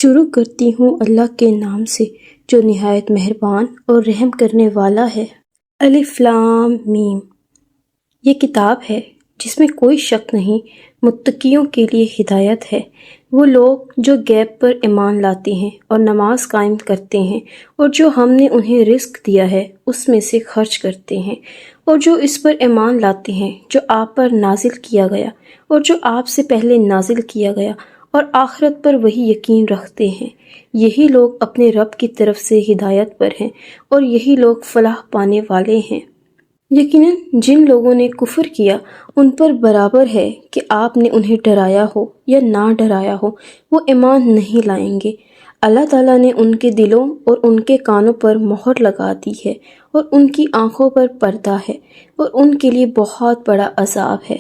شروع کرتی ہوں اللہ کے نام سے جو نہایت مہربان اور رحم کرنے والا ہے۔ الف لام میم۔ یہ کتاب ہے جس میں کوئی شک نہیں، متقیوں کے لیے ہدایت ہے۔ وہ لوگ جو غیب پر ایمان لاتے ہیں اور نماز قائم کرتے ہیں، اور جو ہم نے انہیں رزق دیا ہے اس میں سے خرچ کرتے ہیں، اور جو اس پر ایمان لاتے ہیں جو آپ پر نازل کیا گیا اور جو آپ سے پہلے نازل کیا گیا، اور آخرت پر وہی یقین رکھتے ہیں۔ یہی لوگ اپنے رب کی طرف سے ہدایت پر ہیں اور یہی لوگ فلاح پانے والے ہیں۔ یقیناً جن لوگوں نے کفر کیا ان پر برابر ہے کہ آپ نے انہیں ڈرایا ہو یا نہ ڈرایا ہو، وہ ایمان نہیں لائیں گے۔ اللہ تعالیٰ نے ان کے دلوں اور ان کے کانوں پر مہر لگا دی ہے اور ان کی آنکھوں پر پردہ ہے، اور ان کے لیے بہت بڑا عذاب ہے۔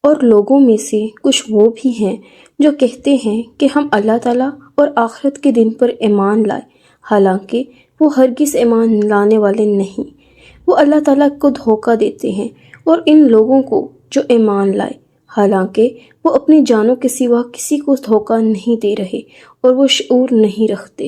اور لوگوں میں سے کچھ وہ بھی ہیں جو کہتے ہیں کہ ہم اللہ تعالیٰ اور آخرت کے دن پر ایمان لائے، حالانکہ وہ ہرگز ایمان لانے والے نہیں۔ وہ اللہ تعالیٰ کو دھوکہ دیتے ہیں اور ان لوگوں کو جو ایمان لائے، حالانکہ وہ اپنی جانوں کے سوا کسی کو دھوکہ نہیں دے رہے اور وہ شعور نہیں رکھتے۔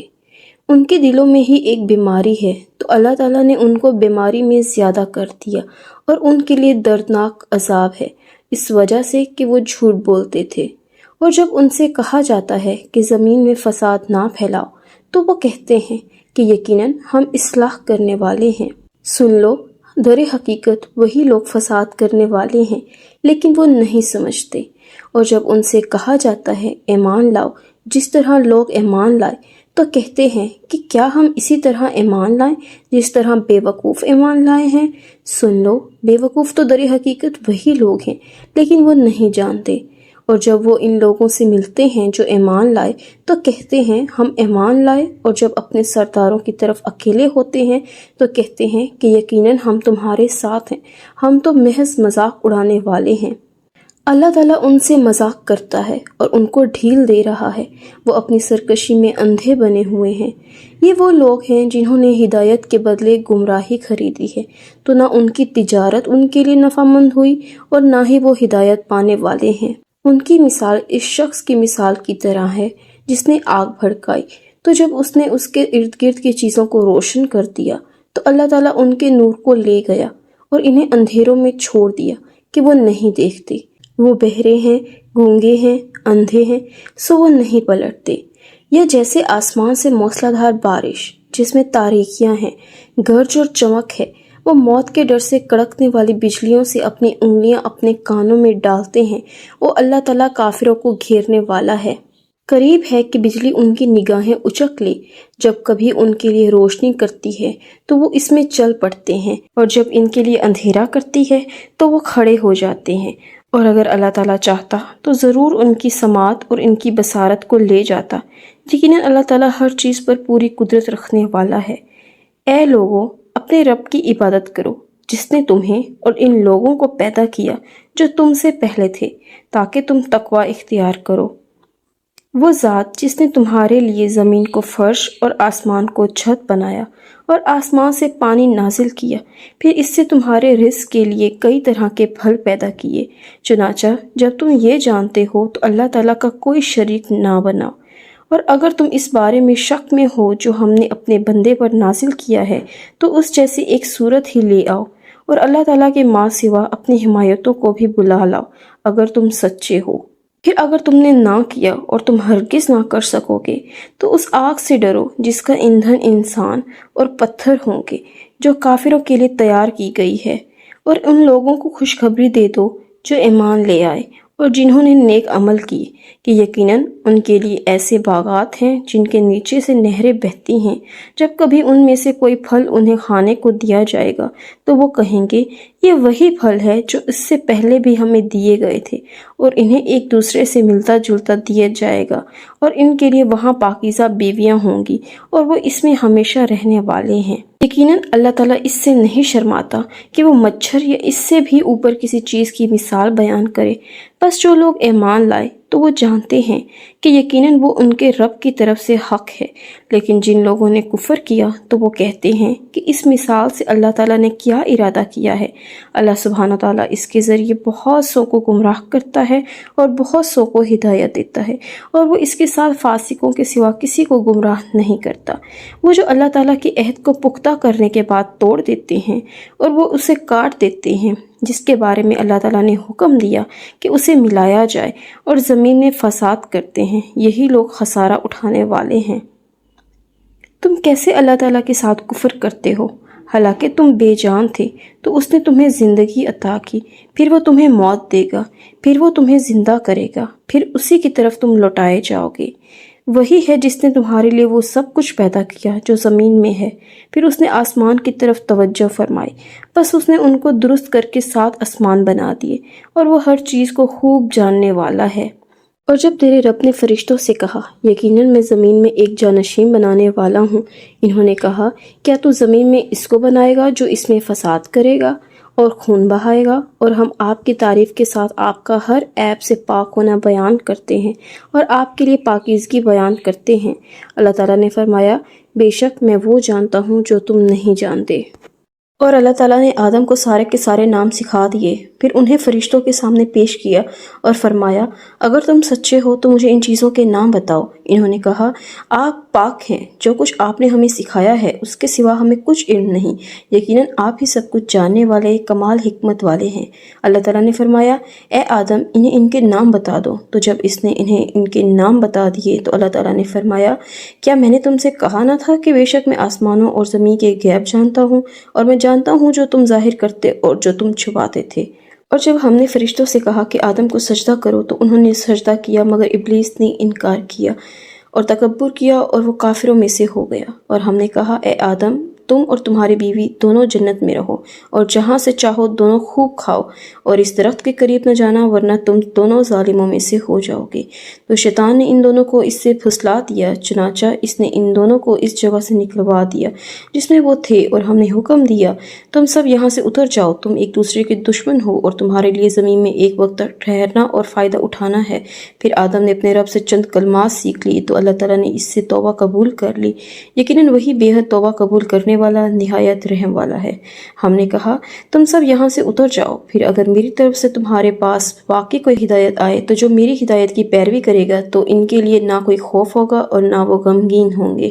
ان کے دلوں میں ہی ایک بیماری ہے تو اللہ تعالیٰ نے ان کو بیماری میں زیادہ کر دیا، اور ان کے لیے دردناک عذاب ہے اس وجہ سے کہ وہ جھوٹ بولتے تھے۔ اور جب ان سے کہا جاتا ہے کہ زمین میں فساد نہ پھیلاؤ تو وہ کہتے ہیں کہ یقیناً ہم اصلاح کرنے والے ہیں۔ سن لو، در حقیقت وہی لوگ فساد کرنے والے ہیں لیکن وہ نہیں سمجھتے۔ اور جب ان سے کہا جاتا ہے ایمان لاؤ جس طرح لوگ ایمان لائے، تو کہتے ہیں کہ کیا ہم اسی طرح ایمان لائیں جس طرح بے وقوف ایمان لائے ہیں۔ سن لو، بے وقوف تو در حقیقت وہی لوگ ہیں لیکن وہ نہیں جانتے۔ اور جب وہ ان لوگوں سے ملتے ہیں جو ایمان لائے تو کہتے ہیں ہم ایمان لائے، اور جب اپنے سرداروں کی طرف اکیلے ہوتے ہیں تو کہتے ہیں کہ یقیناً ہم تمہارے ساتھ ہیں، ہم تو محض مذاق اڑانے والے ہیں۔ اللہ تعالیٰ ان سے مذاق کرتا ہے اور ان کو ڈھیل دے رہا ہے، وہ اپنی سرکشی میں اندھے بنے ہوئے ہیں۔ یہ وہ لوگ ہیں جنہوں نے ہدایت کے بدلے گمراہی خریدی ہے، تو نہ ان کی تجارت ان کے لیے نفع مند ہوئی اور نہ ہی وہ ہدایت پانے والے ہیں۔ ان کی مثال اس شخص کی مثال کی طرح ہے جس نے آگ بھڑکائی، تو جب اس نے اس کے ارد گرد کی چیزوں کو روشن کر دیا تو اللہ تعالیٰ ان کے نور کو لے گیا اور انہیں اندھیروں میں چھوڑ دیا کہ وہ نہیں دیکھتے۔ وہ بہرے ہیں، گونگے ہیں، اندھے ہیں، سو وہ نہیں پلٹتے۔ یا جیسے آسمان سے موسلا دھار بارش جس میں تاریکیاں ہیں، گرج اور چمک ہے، وہ موت کے ڈر سے کڑکنے والی بجلیوں سے اپنی انگلیاں اپنے کانوں میں ڈالتے ہیں۔ وہ اللہ تعالیٰ کافروں کو گھیرنے والا ہے۔ قریب ہے کہ بجلی ان کی نگاہیں اچک لے، جب کبھی ان کے لیے روشنی کرتی ہے تو وہ اس میں چل پڑتے ہیں، اور جب ان کے لیے اندھیرا کرتی ہے تو وہ کھڑے ہو جاتے ہیں۔ اور اگر اللہ تعالیٰ چاہتا تو ضرور ان کی سماعت اور ان کی بصارت کو لے جاتا۔ یقیناً اللہ تعالیٰ ہر چیز پر پوری قدرت رکھنے والا ہے۔ اے لوگو، اپنے رب کی عبادت کرو جس نے تمہیں اور ان لوگوں کو پیدا کیا جو تم سے پہلے تھے، تاکہ تم تقوی اختیار کرو۔ وہ ذات جس نے تمہارے لیے زمین کو فرش اور آسمان کو چھت بنایا اور آسمان سے پانی نازل کیا، پھر اس سے تمہارے رزق کے لیے کئی طرح کے پھل پیدا کیے۔ چنانچہ جب تم یہ جانتے ہو تو اللہ تعالیٰ کا کوئی شریک نہ بناؤ۔ اور اگر تم اس بارے میں شک میں ہو جو ہم نے اپنے بندے پر نازل کیا ہے تو اس جیسی ایک صورت ہی لے آؤ، اور اللہ تعالیٰ کے ماں سوا اپنی حمایتوں کو بھی بلا لاؤ اگر تم سچے ہو۔ پھر اگر تم نے نہ کیا اور تم ہرگز نہ کر سکو گے تو اس آگ سے ڈرو جس کا ایندھن انسان اور پتھر ہوں گے، جو کافروں کے لیے تیار کی گئی ہے۔ اور ان لوگوں کو خوشخبری دے دو جو ایمان لے آئے اور جنہوں نے نیک عمل کیے کہ یقیناً ان کے لیے ایسے باغات ہیں جن کے نیچے سے نہریں بہتی ہیں۔ جب کبھی ان میں سے کوئی پھل انہیں کھانے کو دیا جائے گا تو وہ کہیں گے یہ وہی پھل ہے جو اس سے پہلے بھی ہمیں دیے گئے تھے، اور انہیں ایک دوسرے سے ملتا جلتا دیا جائے گا، اور ان کے لیے وہاں پاکیزہ بیویاں ہوں گی اور وہ اس میں ہمیشہ رہنے والے ہیں۔ یقیناً اللہ تعالیٰ اس سے نہیں شرماتا کہ وہ مچھر یا اس سے بھی اوپر کسی چیز کی مثال بیان کرے بس جو لوگ ایمان لائے تو وہ جانتے ہیں کہ یقیناً وہ ان کے رب کی طرف سے حق ہے، لیکن جن لوگوں نے کفر کیا تو وہ کہتے ہیں کہ اس مثال سے اللہ تعالیٰ نے کیا ارادہ کیا ہے۔ اللہ سبحانہ تعالیٰ اس کے ذریعے بہت سو کو گمراہ کرتا ہے اور بہت سو کو ہدایت دیتا ہے، اور وہ اس کے ساتھ فاسقوں کے سوا کسی کو گمراہ نہیں کرتا۔ وہ جو اللہ تعالیٰ کے عہد کو پختہ کرنے کے بعد توڑ دیتے ہیں اور وہ اسے کاٹ دیتے ہیں جس کے بارے میں اللہ تعالیٰ نے حکم دیا کہ اسے ملایا جائے، اور زمین میں فساد کرتے ہیں، یہی لوگ خسارہ اٹھانے والے ہیں۔ تم کیسے اللہ تعالیٰ کے ساتھ کفر کرتے ہو؟ حالانکہ تم بے جان تھے تو اس نے تمہیں زندگی عطا کی، پھر وہ تمہیں موت دے گا، پھر وہ تمہیں زندہ کرے گا، پھر اسی کی طرف تم لوٹائے جاؤ گے۔ وہی ہے جس نے تمہارے لیے وہ سب کچھ پیدا کیا جو زمین میں ہے، پھر اس نے آسمان کی طرف توجہ فرمائی، بس اس نے ان کو درست کر کے 7 آسمان بنا دیے، اور وہ ہر چیز کو خوب جاننے والا ہے۔ اور جب تیرے رب نے فرشتوں سے کہا، یقیناً میں زمین میں ایک جانشین بنانے والا ہوں، انہوں نے کہا، کیا تو زمین میں اس کو بنائے گا جو اس میں فساد کرے گا اور خون بہائے گا؟ اور ہم آپ کی تعریف کے ساتھ آپ کا ہر عیب سے پاک ہونا بیان کرتے ہیں اور آپ کے لیے پاکیزگی بیان کرتے ہیں۔ اللہ تعالیٰ نے فرمایا، بے شک میں وہ جانتا ہوں جو تم نہیں جانتے۔ اور اللہ تعالیٰ نے آدم کو سارے کے سارے نام سکھا دیے، پھر انہیں فرشتوں کے سامنے پیش کیا اور فرمایا، اگر تم سچے ہو تو مجھے ان چیزوں کے نام بتاؤ۔ انہوں نے کہا، آپ پاک ہیں، جو کچھ آپ نے ہمیں سکھایا ہے اس کے سوا ہمیں کچھ علم نہیں، یقیناً آپ ہی سب کچھ جاننے والے کمال حکمت والے ہیں۔ اللہ تعالیٰ نے فرمایا، اے آدم انہیں ان کے نام بتا دو۔ تو جب اس نے انہیں ان کے نام بتا دیے تو اللہ تعالیٰ نے فرمایا، کیا میں نے تم سے کہا نہ تھا کہ بے شک میں آسمانوں اور زمین کے غیب جانتا ہوں، اور میں جانتا ہوں جو تم ظاہر کرتے اور جو تم چھپاتے تھے۔ اور جب ہم نے فرشتوں سے کہا کہ آدم کو سجدہ کرو تو انہوں نے سجدہ کیا، مگر ابلیس نے انکار کیا اور تکبر کیا اور وہ کافروں میں سے ہو گیا۔ اور ہم نے کہا، اے آدم تم اور تمہاری بیوی دونوں جنت میں رہو، اور جہاں سے چاہو دونوں خوب کھاؤ، اور اس درخت کے قریب نہ جانا ورنہ تم دونوں ظالموں میں سے ہو جاؤ گے۔ تو شیطان نے ان دونوں کو اس سے پھسلا دیا، چنانچہ اس نے ان دونوں کو اس جگہ سے نکلوا دیا جس میں وہ تھے، اور ہم نے حکم دیا، تم سب یہاں سے اتر جاؤ، تم ایک دوسرے کے دشمن ہو، اور تمہارے لیے زمین میں ایک وقت تک ٹھہرنا اور فائدہ اٹھانا ہے۔ پھر آدم نے اپنے رب سے چند کلمات سیکھ لی تو اللہ تعالیٰ نے اس سے توبہ قبول کر لی، یقیناً وہی بے حد توبہ قبول کرنے والا نہایت رحم والا ہے۔ ہم نے کہا، تم سب یہاں سے اتر جاؤ، پھر اگر میری طرف سے تمہارے پاس واقعی کوئی ہدایت آئے تو جو میری ہدایت کی پیروی کرے گا تو ان کے لیے نہ کوئی خوف ہوگا اور نہ وہ غمگین ہوں گے۔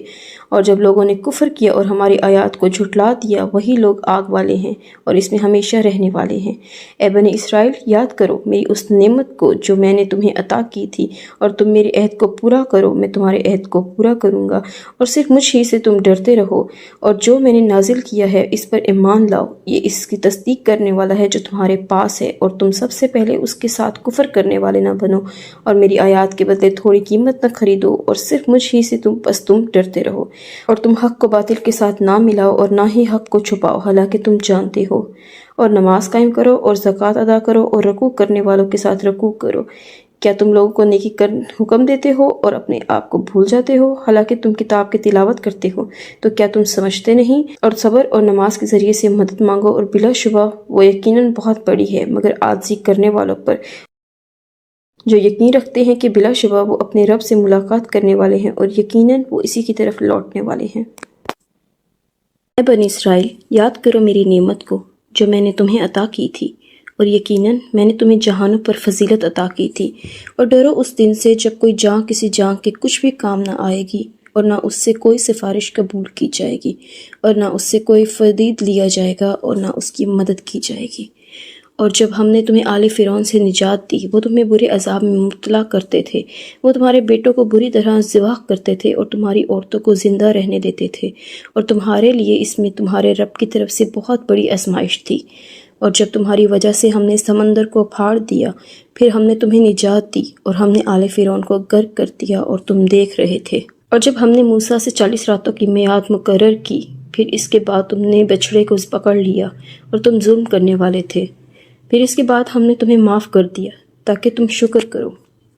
اور جب لوگوں نے کفر کیا اور ہماری آیات کو جھٹلا دیا، وہی لوگ آگ والے ہیں اور اس میں ہمیشہ رہنے والے ہیں۔ اے بنی اسرائیل، یاد کرو میری اس نعمت کو جو میں نے تمہیں عطا کی تھی، اور تم میرے عہد کو پورا کرو، میں تمہارے عہد کو پورا کروں گا، اور صرف مجھ ہی سے تم ڈرتے رہو، اور جو میں نے نازل کیا ہے اس پر ایمان لاؤ، یہ اس کی تصدیق کرنے والا ہے جو تمہارے پاس ہے، اور تم سب سے پہلے اس کے ساتھ کفر کرنے والے نہ بنو، اور میری آیات کے بدلے تھوڑی قیمت نہ خریدو، اور صرف مجھ ہی سے تم ڈرتے رہو، اور تم حق کو باطل کے ساتھ نہ ملاؤ اور نہ ہی حق کو چھپاؤ، حالانکہ تم جانتے ہو، اور نماز قائم کرو اور زکوٰۃ ادا کرو اور رکوع کرنے والوں کے ساتھ رکوع کرو۔ کیا تم لوگوں کو نیکی کا حکم دیتے ہو اور اپنے آپ کو بھول جاتے ہو، حالانکہ تم کتاب کی تلاوت کرتے ہو؟ تو کیا تم سمجھتے نہیں؟ اور صبر اور نماز کے ذریعے سے مدد مانگو، اور بلا شبہ وہ یقیناً بہت بڑی ہے مگر عاجزی کرنے والوں پر، جو یقین رکھتے ہیں کہ بلا شبہ وہ اپنے رب سے ملاقات کرنے والے ہیں، اور یقیناً وہ اسی کی طرف لوٹنے والے ہیں۔ اے بنی اسرائیل، یاد کرو میری نعمت کو جو میں نے تمہیں عطا کی تھی، اور یقیناً میں نے تمہیں جہانوں پر فضیلت عطا کی تھی، اور ڈرو اس دن سے جب کوئی جان کسی جان کے کچھ بھی کام نہ آئے گی، اور نہ اس سے کوئی سفارش قبول کی جائے گی، اور نہ اس سے کوئی فدیہ لیا جائے گا، اور نہ اس کی مدد کی جائے گی۔ اور جب ہم نے تمہیں آل فرعون سے نجات دی، وہ تمہیں برے عذاب میں مبتلا کرتے تھے، وہ تمہارے بیٹوں کو بری طرح ذبح کرتے تھے اور تمہاری عورتوں کو زندہ رہنے دیتے تھے، اور تمہارے لیے اس میں تمہارے رب کی طرف سے بہت بڑی آزمائش تھی۔ اور جب تمہاری وجہ سے ہم نے سمندر کو پھاڑ دیا، پھر ہم نے تمہیں نجات دی، اور ہم نے آل فرعون کو غرق کر دیا اور تم دیکھ رہے تھے۔ اور جب ہم نے موسیٰ سے 40 راتوں کی میعاد مقرر کی، پھر اس کے بعد تم نے بچڑے کو پکڑ لیا اور تم ظلم کرنے والے تھے، پھر اس کے بعد ہم نے تمہیں معاف کر دیا تاکہ تم شکر کرو۔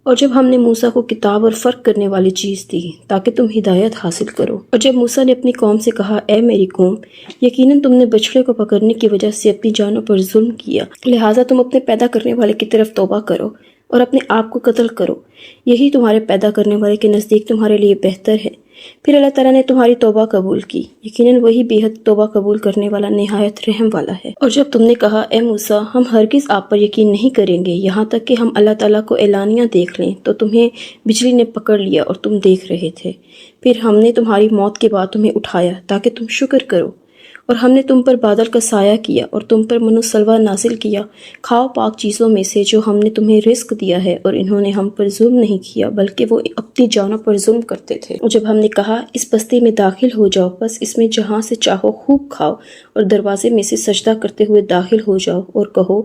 اور جب ہم نے موسیٰ کو کتاب اور فرق کرنے والی چیز دی تاکہ تم ہدایت حاصل کرو۔ اور جب موسیٰ نے اپنی قوم سے کہا، اے میری قوم، یقیناً تم نے بچڑے کو پکڑنے کی وجہ سے اپنی جانوں پر ظلم کیا، لہٰذا تم اپنے پیدا کرنے والے کی طرف توبہ کرو اور اپنے آپ کو قتل کرو، یہی تمہارے پیدا کرنے والے کے نزدیک تمہارے لیے بہتر ہے۔ پھر اللہ تعالیٰ نے تمہاری توبہ قبول کی، یقیناً وہی بے حد توبہ قبول کرنے والا نہایت رحم والا ہے۔ اور جب تم نے کہا اے موسیٰ ہم ہرگز آپ پر یقین نہیں کریں گے یہاں تک کہ ہم اللہ تعالیٰ کو اعلانیہ دیکھ لیں، تو تمہیں بجلی نے پکڑ لیا اور تم دیکھ رہے تھے۔ پھر ہم نے تمہاری موت کے بعد تمہیں اٹھایا تاکہ تم شکر کرو، اور ہم نے تم پر بادل کا سایہ کیا اور تم پر من و سلوہ نازل کیا، کھاؤ پاک چیزوں میں سے جو ہم نے تمہیں رزق دیا ہے، اور انہوں نے ہم پر ظلم نہیں کیا بلکہ وہ اپنی جانوں پر ظلم کرتے تھے۔ اور جب ہم نے کہا اس بستی میں داخل ہو جاؤ، بس اس میں جہاں سے چاہو خوب کھاؤ، اور دروازے میں سے سجدہ کرتے ہوئے داخل ہو جاؤ اور کہو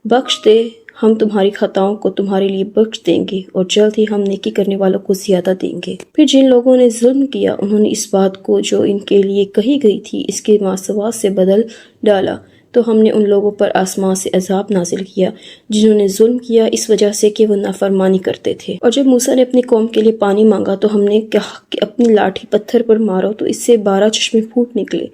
بخش دے، ہم تمہاری خطاؤں کو تمہارے لیے بخش دیں گے اور جلد ہی ہم نیکی کرنے والوں کو زیادہ دیں گے۔ پھر جن لوگوں نے ظلم کیا انہوں نے اس بات کو جو ان کے لیے کہی گئی تھی اس کے ماسوا سے بدل ڈالا، تو ہم نے ان لوگوں پر آسمان سے عذاب نازل کیا جنہوں نے ظلم کیا اس وجہ سے کہ وہ نافرمانی کرتے تھے۔ اور جب موسیٰ نے اپنی قوم کے لیے پانی مانگا تو ہم نے کہا کہ اپنی لاٹھی پتھر پر مارو، تو اس سے 12 چشمے پھوٹ نکلے۔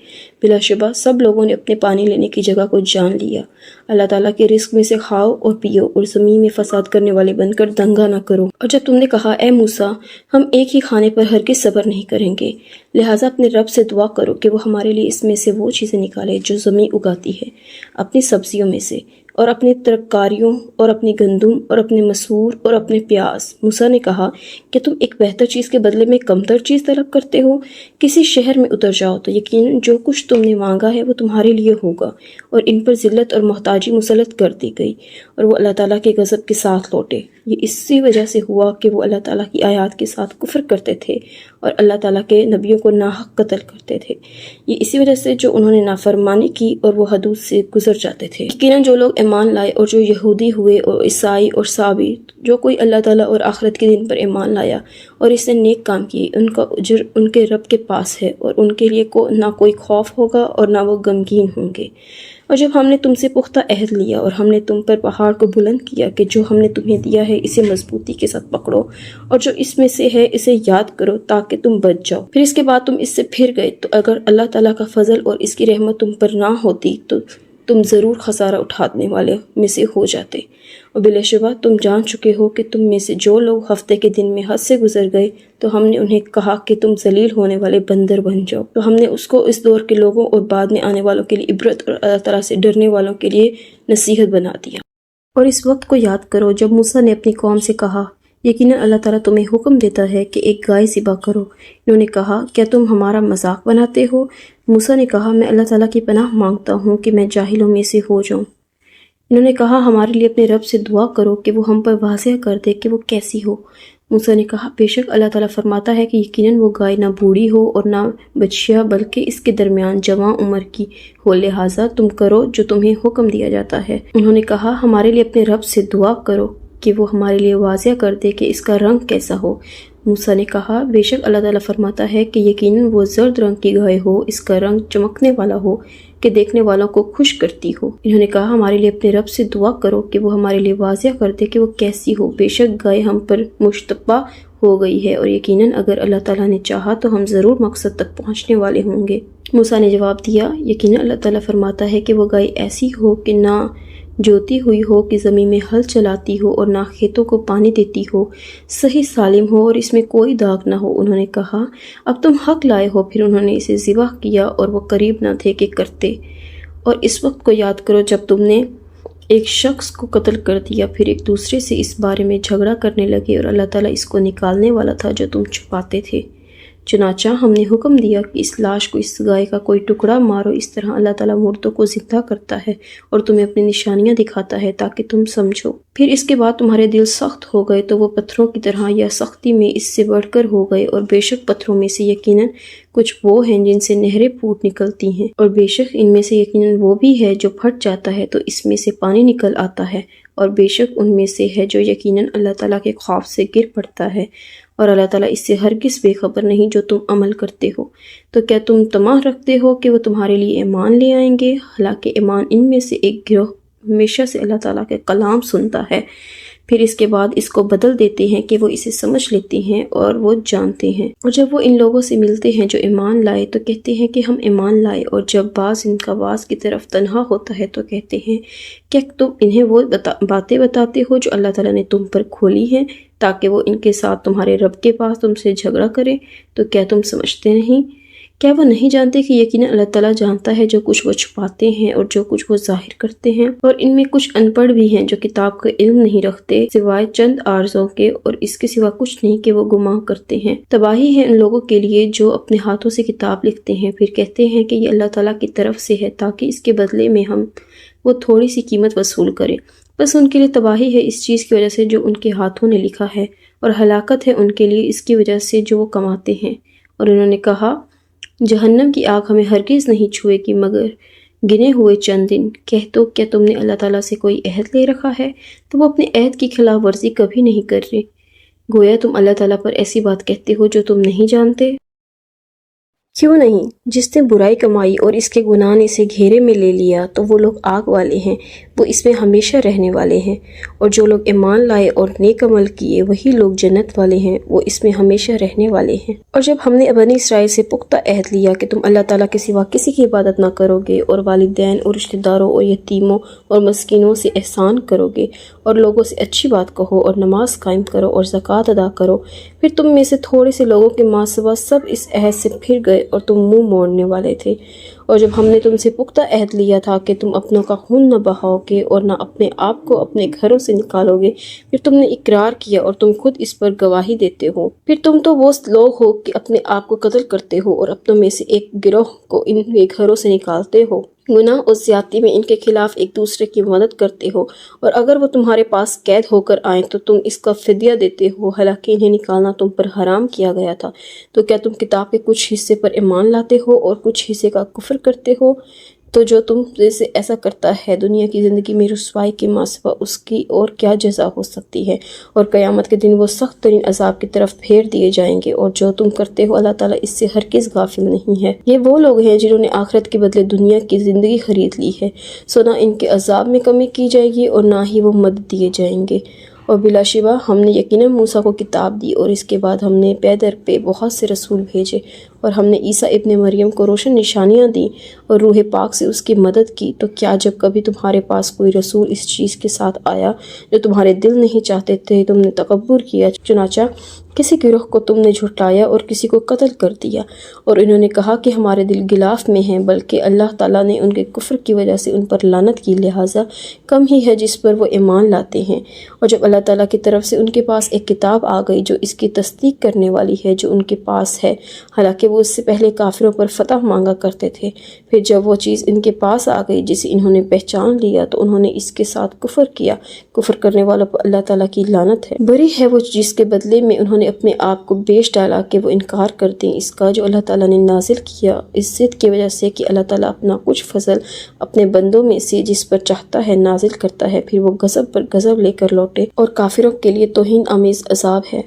بلا شبہ سب لوگوں نے اپنے پانی لینے کی جگہ کو جان لیا۔ اللہ تعالیٰ کے رزق میں سے کھاؤ اور پیو، اور زمین میں فساد کرنے والے بن کر دنگا نہ کرو۔ اور جب تم نے کہا اے موسیٰ ہم ایک ہی کھانے پر ہرگز صبر نہیں کریں گے، لہٰذا اپنے رب سے دعا کرو کہ وہ ہمارے لیے اس میں سے وہ چیزیں نکالے جو زمین اگاتی ہے، اپنی سبزیوں میں سے، اور اپنے ترکاریوں اور اپنی گندم اور اپنے مسور اور اپنے پیاز۔ موسیٰ نے کہا کہ تم ایک بہتر چیز کے بدلے میں کمتر چیز طلب کرتے ہو؟ کسی شہر میں اتر جاؤ تو یقیناً جو کچھ تم نے مانگا ہے وہ تمہارے لیے ہوگا۔ اور ان پر ذلت اور محتاجی مسلط کر دی گئی، اور وہ اللہ تعالیٰ کے غضب کے ساتھ لوٹے۔ یہ اسی وجہ سے ہوا کہ وہ اللہ تعالیٰ کی آیات کے ساتھ کفر کرتے تھے اور اللہ تعالیٰ کے نبیوں کو ناحق قتل کرتے تھے۔ یہ اسی وجہ سے جو انہوں نے نافرمانی کی اور وہ حدود سے گزر جاتے تھے۔ یقیناً جو لوگ ایمان لائے اور جو یہودی ہوئے اور عیسائی اور سابی، جو کوئی اللہ تعالیٰ اور آخرت کے دن پر ایمان لایا اور اس نے نیک کام کیے، ان کا اجر ان کے رب کے پاس ہے، اور ان کے لیے نہ کوئی خوف ہوگا اور نہ وہ غمگین ہوں گے۔ اور جب ہم نے تم سے پختہ عہد لیا اور ہم نے تم پر پہاڑ کو بلند کیا کہ جو ہم نے تمہیں دیا ہے اسے مضبوطی کے ساتھ پکڑو، اور جو اس میں سے ہے اسے یاد کرو تاکہ تم بچ جاؤ، پھر اس کے بعد تم اس سے پھر گئے، تو اگر اللہ تعالیٰ کا فضل اور اس کی رحمت تم پر نہ ہوتی تو تم ضرور خسارہ اٹھانے والے میں سے ہو جاتے۔ اور بلا شبہ تم جان چکے ہو کہ تم میں سے جو لوگ ہفتے کے دن میں حد سے گزر گئے تو ہم نے انہیں کہا کہ تم ذلیل ہونے والے بندر بن جاؤ، تو ہم نے اس کو اس دور کے لوگوں اور بعد میں آنے والوں کے لیے عبرت اور اللہ تعالیٰ سے ڈرنے والوں کے لیے نصیحت بنا دیا۔ اور اس وقت کو یاد کرو جب موسیٰ نے اپنی قوم سے کہا یقیناً اللہ تعالیٰ تمہیں حکم دیتا ہے کہ ایک گائے ذبح کرو۔ انہوں نے کہا کیا تم ہمارا مذاق بناتے ہو؟ موسیٰ نے کہا میں اللہ تعالیٰ کی پناہ مانگتا ہوں کہ میں جاہلوں میں سے ہو جاؤں۔ انہوں نے کہا ہمارے لیے اپنے رب سے دعا کرو کہ وہ ہم پر واضح کر دے کہ وہ کیسی ہو۔ موسیٰ نے کہا بے شک اللہ تعالیٰ فرماتا ہے کہ یقیناً وہ گائے نہ بوڑھی ہو اور نہ بچیا بلکہ اس کے درمیان جوان عمر کی ہو، لہٰذا تم کرو جو تمہیں حکم دیا جاتا ہے۔ انہوں نے کہا ہمارے لیے اپنے رب سے دعا کرو کہ وہ ہمارے لیے واضح کر دے کہ اس کا رنگ کیسا ہو۔ موسیٰ نے کہا بے شک اللہ تعالیٰ فرماتا ہے کہ یقیناً وہ زرد رنگ کی گائے ہو، اس کا رنگ چمکنے والا ہو کہ دیکھنے والوں کو خوش کرتی ہو۔ انہوں نے کہا ہمارے لیے اپنے رب سے دعا کرو کہ وہ ہمارے لیے واضح کر دے کہ وہ کیسی ہو، بے شک گائے ہم پر مشتبہ ہو گئی ہے، اور یقیناً اگر اللہ تعالیٰ نے چاہا تو ہم ضرور مقصد تک پہنچنے والے ہوں گے۔ موسیٰ نے جواب دیا یقیناً اللہ تعالیٰ فرماتا ہے کہ وہ گائے ایسی ہو کہ نہ جوتی ہوئی ہو کہ زمین میں ہل چلاتی ہو اور نہ کھیتوں کو پانی دیتی ہو، صحیح سالم ہو اور اس میں کوئی داغ نہ ہو۔ انہوں نے کہا اب تم حق لائے ہو۔ پھر انہوں نے اسے ذبح کیا اور وہ قریب نہ تھے کہ کرتے۔ اور اس وقت کو یاد کرو جب تم نے ایک شخص کو قتل کر دیا، پھر ایک دوسرے سے اس بارے میں جھگڑا کرنے لگے اور اللہ تعالیٰ اس کو نکالنے والا تھا جو تم چھپاتے تھے۔ چنانچہ ہم نے حکم دیا کہ اس لاش کو اس گائے کا کوئی ٹکڑا مارو، اس طرح اللہ تعالیٰ مردوں کو زندہ کرتا ہے اور تمہیں اپنی نشانیاں دکھاتا ہے تاکہ تم سمجھو۔ پھر اس کے بعد تمہارے دل سخت ہو گئے تو وہ پتھروں کی طرح یا سختی میں اس سے بڑھ کر ہو گئے، اور بے شک پتھروں میں سے یقیناً کچھ وہ ہیں جن سے نہریں پھوٹ نکلتی ہیں، اور بے شک ان میں سے یقیناً وہ بھی ہے جو پھٹ جاتا ہے تو اس میں سے پانی نکل آتا ہے، اور بے شک ان میں سے ہے جو یقیناً اللہ تعالیٰ کے خوف سے گر پڑتا ہے، اور اللہ تعالیٰ اس سے ہرگز بے خبر نہیں جو تم عمل کرتے ہو۔ تو کیا تم طمع رکھتے ہو کہ وہ تمہارے لیے ایمان لے آئیں گے؟ حالانکہ ایمان ان میں سے ایک گروہ ہمیشہ سے اللہ تعالیٰ کے کلام سنتا ہے، پھر اس کے بعد اس کو بدل دیتے ہیں کہ وہ اسے سمجھ لیتے ہیں اور وہ جانتے ہیں۔ اور جب وہ ان لوگوں سے ملتے ہیں جو ایمان لائے تو کہتے ہیں کہ ہم ایمان لائے، اور جب بعض ان کا بعض کی طرف تنہا ہوتا ہے تو کہتے ہیں کہ تم انہیں وہ باتیں بتاتے ہو جو اللہ تعالیٰ نے تم پر کھولی ہیں تاکہ وہ ان کے ساتھ تمہارے رب کے پاس تم سے جھگڑا کرے، تو کیا تم سمجھتے نہیں؟ کیا وہ نہیں جانتے کہ یقیناً اللہ تعالیٰ جانتا ہے جو کچھ وہ چھپاتے ہیں اور جو کچھ وہ ظاہر کرتے ہیں؟ اور ان میں کچھ ان پڑھ بھی ہیں جو کتاب کا علم نہیں رکھتے سوائے چند عارضوں کے، اور اس کے سوا کچھ نہیں کہ وہ گمان کرتے ہیں۔ تباہی ہے ان لوگوں کے لیے جو اپنے ہاتھوں سے کتاب لکھتے ہیں پھر کہتے ہیں کہ یہ اللہ تعالیٰ کی طرف سے ہے تاکہ اس کے بدلے میں ہم وہ تھوڑی سی قیمت وصول کریں۔ بس ان کے لیے تباہی ہے اس چیز کی وجہ سے جو ان کے ہاتھوں نے لکھا ہے، اور ہلاکت ہے ان کے لیے اس کی وجہ سے جو وہ کماتے ہیں۔ اور انہوں نے کہا جہنم کی آگ ہمیں ہرگز نہیں چھوئے گی مگر گنے ہوئے چند دن۔ کہہ دو کیا تم نے اللہ تعالیٰ سے کوئی عہد لے رکھا ہے؟ تو وہ اپنے عہد کی خلاف ورزی کبھی نہیں کر رہے۔ گویا تم اللہ تعالیٰ پر ایسی بات کہتے ہو جو تم نہیں جانتے۔ کیوں نہیں؟ جس نے برائی کمائی اور اس کے گناہ نے اسے گھیرے میں لے لیا تو وہ لوگ آگ والے ہیں، وہ اس میں ہمیشہ رہنے والے ہیں، اور جو لوگ ایمان لائے اور نیک عمل کیے وہی لوگ جنت والے ہیں، وہ اس میں ہمیشہ رہنے والے ہیں۔ اور جب ہم نے بنی اسرائیل سے پختہ عہد لیا کہ تم اللہ تعالیٰ کے سوا کسی کی عبادت نہ کرو گے، اور والدین اور رشتہ داروں اور یتیموں اور مسکینوں سے احسان کرو گے، اور لوگوں سے اچھی بات کہو اور نماز قائم کرو اور زکوٰۃ ادا کرو، پھر تم میں سے تھوڑے سے لوگوں کے ماسوا سب اس عہد سے پھر گئے اور تم منہ موڑنے والے تھے۔ اور جب ہم نے تم سے پختہ عہد لیا تھا کہ تم اپنوں کا خون نہ بہاؤ گے اور نہ اپنے آپ کو اپنے گھروں سے نکالو گے، پھر تم نے اقرار کیا اور تم خود اس پر گواہی دیتے ہو۔ پھر تم تو وہ لوگ ہو کہ اپنے آپ کو قتل کرتے ہو اور اپنوں میں سے ایک گروہ کو ان کے گھروں سے نکالتے ہو۔ گناہ اور زیادتی میں ان کے خلاف ایک دوسرے کی مدد کرتے ہو، اور اگر وہ تمہارے پاس قید ہو کر آئیں تو تم اس کا فدیہ دیتے ہو، حالانکہ انہیں نکالنا تم پر حرام کیا گیا تھا۔ تو کیا تم کتاب کے کچھ حصے پر ایمان لاتے ہو اور کچھ حصے کا کفر کرتے ہو؟ تو جو تم سے ایسا کرتا ہے دنیا کی زندگی میں رسوائی کے ماسوا اس کی اور کیا جزا ہو سکتی ہے، اور قیامت کے دن وہ سخت ترین عذاب کی طرف پھیر دیے جائیں گے، اور جو تم کرتے ہو اللہ تعالیٰ اس سے ہرگز غافل نہیں ہے۔ یہ وہ لوگ ہیں جنہوں نے آخرت کے بدلے دنیا کی زندگی خرید لی ہے، سو نہ ان کے عذاب میں کمی کی جائے گی اور نہ ہی وہ مدد دیے جائیں گے۔ اور بلا شبہ ہم نے یقیناً موسیٰ کو کتاب دی، اور اس کے بعد ہم نے پے در پہ بہت سے رسول بھیجے، اور ہم نے عیسیٰ ابن مریم کو روشن نشانیاں دیں اور روح پاک سے اس کی مدد کی۔ تو کیا جب کبھی تمہارے پاس کوئی رسول اس چیز کے ساتھ آیا جو تمہارے دل نہیں چاہتے تھے، تم نے تکبر کیا، چنانچہ کسی گروہ کو تم نے جھٹلایا اور کسی کو قتل کر دیا، اور انہوں نے کہا کہ ہمارے دل غلاف میں ہیں، بلکہ اللہ تعالیٰ نے ان کے کفر کی وجہ سے ان پر لعنت کی، لہٰذا کم ہی ہے جس پر وہ ایمان لاتے ہیں۔ اور جب اللہ تعالیٰ کی طرف سے ان کے پاس ایک کتاب آ گئی جو اس کی تصدیق کرنے والی ہے جو ان کے پاس ہے، حالانکہ وہ اس سے پہلے کافروں پر فتح مانگا کرتے تھے، پھر جب وہ چیز ان کے پاس آ گئی جسے انہوں نے پہچان لیا تو انہوں نے اس کے ساتھ کفر کیا۔ کفر کرنے والوں پر اللہ تعالیٰ کی لعنت ہے۔ بری ہے وہ جس کے بدلے میں انہوں نے اپنے آپ کو بیچ ڈالا کہ وہ انکار کر دیں اس کا جو اللہ تعالیٰ نے نازل کیا، اس ضد کی وجہ سے کہ اللہ تعالیٰ اپنا کچھ فضل اپنے بندوں میں سے جس پر چاہتا ہے نازل کرتا ہے، پھر وہ غضب پر غضب لے کر لوٹے، اور کافروں کے لیے توہین آمیز عذاب ہے۔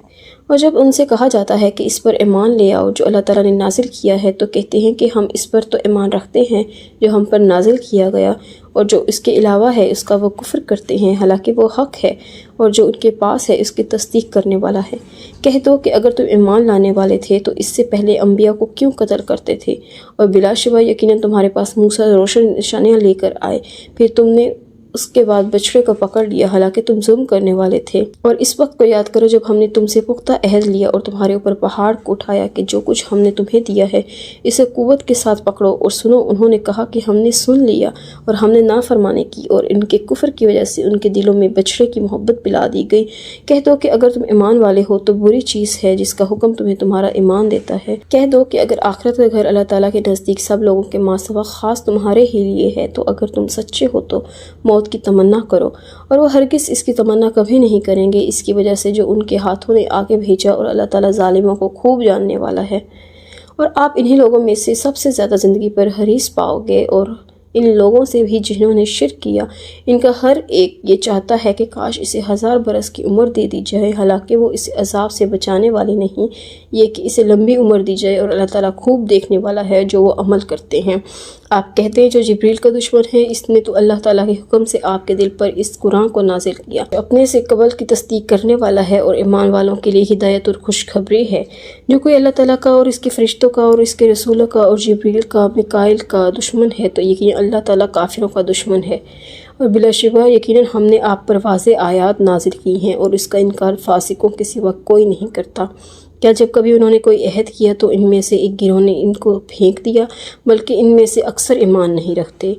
اور جب ان سے کہا جاتا ہے کہ اس پر ایمان لے آؤ جو اللہ تعالیٰ نے نازل کیا ہے، تو کہتے ہیں کہ ہم اس پر تو ایمان رکھتے ہیں جو ہم پر نازل کیا گیا، اور جو اس کے علاوہ ہے اس کا وہ کفر کرتے ہیں، حالانکہ وہ حق ہے، اور جو ان کے پاس ہے اس کی تصدیق کرنے والا ہے۔ کہہ دو کہ اگر تم ایمان لانے والے تھے تو اس سے پہلے انبیاء کو کیوں قتل کرتے تھے؟ اور بلا شبہ یقیناً تمہارے پاس موسیٰ روشن نشانیاں لے کر آئے، پھر تم نے اس کے بعد بچڑے کو پکڑ لیا، حالانکہ تم ظلم کرنے والے تھے۔ اور اس وقت کو یاد کرو جب ہم نے تم سے پختہ عہد لیا اور تمہارے اوپر پہاڑ کو اٹھایا کہ جو کچھ ہم نے تمہیں دیا ہے اسے قوت کے ساتھ پکڑو اور سنو۔ انہوں نے کہا کہ ہم نے سن لیا، اور ہم نے نافرمانی کی، اور ان کے کفر کی وجہ سے ان کے دلوں میں بچڑے کی محبت پلا دی گئی۔ کہہ دو کہ اگر تم ایمان والے ہو تو بری چیز ہے جس کا حکم تمہیں تمہارا ایمان دیتا ہے۔ کہہ دو کہ اگر آخرت کا گھر اللہ تعالیٰ کے نزدیک سب لوگوں کے ماسوا خاص تمہارے ہی لیے ہے، تو اگر تم سچے ہو تو موت کی تمنا کرو، اور وہ ہرگز اس کی تمنا کبھی نہیں کریں گے، اس کی وجہ سے جو ان کے ہاتھوں نے آگے بھیجا، اور اللہ تعالیٰ ظالموں کو خوب جاننے والا ہے۔ اور آپ انہی لوگوں میں سے سب سے زیادہ زندگی پر حریص پاؤ گے، اور ان لوگوں سے بھی جنہوں نے شرک کیا، ان کا ہر ایک یہ چاہتا ہے کہ کاش اسے 1000 برس کی عمر دے دی جائے، حالانکہ وہ اسے عذاب سے بچانے والی نہیں، یہ کہ اسے لمبی عمر دی جائے، اور اللہ تعالیٰ خوب دیکھنے والا ہے جو وہ عمل کرتے ہیں۔ آپ کہتے ہیں جو جبریل کا دشمن ہے، اس نے تو اللہ تعالیٰ کے حکم سے آپ کے دل پر اس قرآن کو نازل کیا، جو اپنے سے قبل کی تصدیق کرنے والا ہے اور ایمان والوں کے لیے ہدایت اور خوشخبری ہے۔ جو کوئی اللہ تعالیٰ کا اور اس کے فرشتوں کا اور اس کے رسولوں کا اور جبریل کا، میکائیل کا دشمن ہے تو یقیناً اللہ تعالیٰ کافروں کا دشمن ہے، اور بلا شبہ یقیناً ہم نے آپ پر واضح آیات نازل کی ہیں اور اس کا انکار فاسقوں کے سوا کوئی نہیں کرتا۔ کیا جب کبھی انہوں نے کوئی عہد کیا تو ان میں سے ایک گروہ نے ان کو پھینک دیا، بلکہ ان میں سے اکثر ایمان نہیں رکھتے۔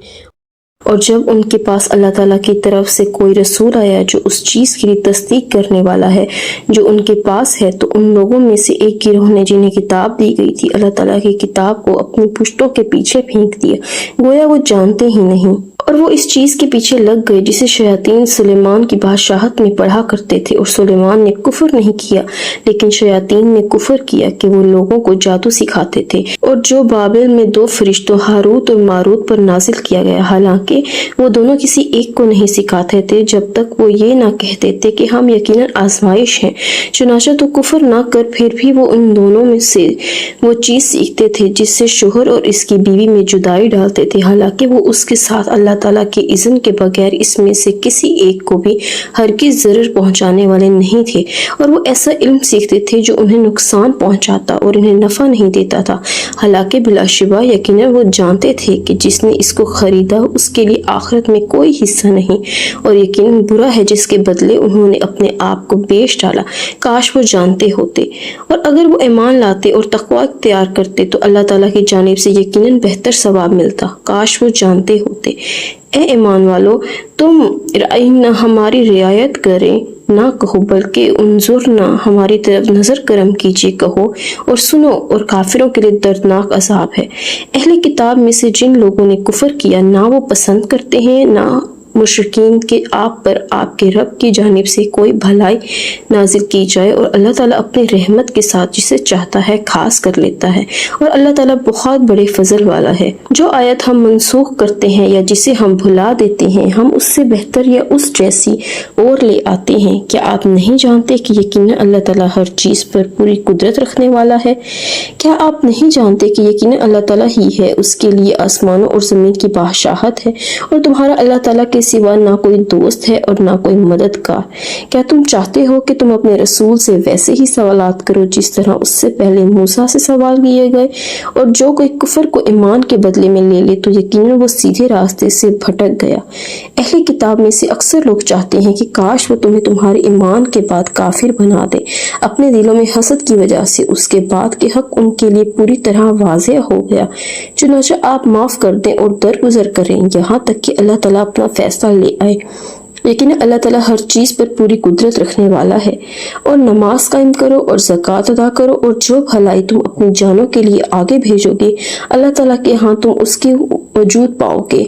اور جب ان کے پاس اللہ تعالیٰ کی طرف سے کوئی رسول آیا جو اس چیز کے لیے تصدیق کرنے والا ہے جو ان کے پاس ہے، تو ان لوگوں میں سے ایک گروہ نے جنہیں کتاب دی گئی تھی اللہ تعالیٰ کی کتاب کو اپنی پشتوں کے پیچھے پھینک دیا، گویا وہ جانتے ہی نہیں، اور وہ اس چیز کے پیچھے لگ گئے جسے شیاطین سلیمان کی بادشاہت میں پڑھا کرتے تھے، اور سلیمان نے کفر نہیں کیا لیکن شیاطین نے کفر کیا کہ وہ لوگوں کو جادو سکھاتے تھے، اور جو بابل میں 2 فرشتوں ہاروت اور ماروت پر نازل کیا گیا، حالانکہ وہ دونوں کسی ایک کو نہیں سکھاتے تھے جب تک وہ یہ نہ کہتے تھے کہ ہم یقیناً آزمائش ہیں۔ چنانچہ تو کفر نہ کر پھر بھی وہ ان دونوں میں سے وہ چیز سیکھتے تھے جس سے شوہر اور اس کی بیوی میں جدائی ڈالتے تھے، حالانکہ وہ اس کے ساتھ اللہ تعالیٰ کے اذن کے بغیر اس میں سے کسی ایک کو بھی ہرگز ضرر پہنچانے والے نہیں تھے، اور وہ ایسا علم سیکھتے تھے جو انہیں نقصان پہنچاتا اور انہیں نفع نہیں دیتا تھا، حالانکہ بلا شبہ یقیناً وہ جانتے تھے کہ جس نے اس کو خریدا اس کے لیے آخرت میں کوئی حصہ نہیں، اور یقیناً برا ہے جس کے بدلے انہوں نے اپنے آپ کو بیچ ڈالا۔ کاش وہ جانتے ہوتے، اور اگر وہ ایمان لاتے اور تقوی اختیار کرتے تو اللہ تعالیٰ کی جانب سے یقیناً بہتر ثواب ملتا۔ کاش وہ جانتے ہوتے۔ اے ایمان والو، تم نہ ہماری رعایت کریں نہ کہو، بلکہ انظرنا ہماری طرف نظر کرم کیجیے کہو، اور سنو، اور کافروں کے لیے دردناک عذاب ہے۔ اہل کتاب میں سے جن لوگوں نے کفر کیا نہ وہ پسند کرتے ہیں نہ مشرکین کے آپ پر آپ کے رب کی جانب سے کوئی بھلائی نازل کی جائے، اور اللہ تعالیٰ اپنی رحمت کے ساتھ جسے چاہتا ہے خاص کر لیتا ہے، اور اللہ تعالیٰ بہت بڑے فضل والا ہے۔ جو آیت ہم منسوخ کرتے ہیں یا جسے ہم بھلا دیتے ہیں ہم اس سے بہتر یا اس جیسی اور لے آتے ہیں۔ کیا آپ نہیں جانتے کہ یقیناً اللہ تعالیٰ ہر چیز پر پوری قدرت رکھنے والا ہے؟ کیا آپ نہیں جانتے کہ یقیناً اللہ تعالیٰ ہی ہے، اس کے لیے آسمانوں اور زمین کی بادشاہت ہے، اور تمہارا اللہ تعالیٰ کے سوا نہ کوئی دوست ہے اور نہ کوئی مددگار؟ کیا تم چاہتے ہو کہ تم اپنے رسول سے ویسے ہی سوالات کرو جس طرح اس سے پہلے موسیٰ سے سوال کیے گئے؟ اور جو کوئی کفر کو ایمان کے بدلے میں لے لے تو یقیناً وہ سیدھے راستے سے بھٹک گیا۔ اہل کتاب میں سے اکثر لوگ چاہتے ہیں کہ کاش وہ تمہیں تمہارے ایمان کے بعد کافر بنا دے، اپنے دلوں میں حسد کی وجہ سے، اس کے بعد کہ حق ان کے لیے پوری طرح واضح ہو گیا۔ چنانچہ آپ معاف کر دیں اور درگزر کریں یہاں تک کہ اللہ تعالیٰ اپنا فیصلہ لے آئے۔ لیکن اللہ تعالیٰ ہر چیز پر پوری قدرت رکھنے والا ہے۔ اور نماز قائم کرو اور زکوٰۃ ادا کرو، اور جو بھلائی تم اپنی جانوں کے لیے آگے بھیجو گے اللہ تعالیٰ کے ہاں تم اس کے وجود پاؤ گے۔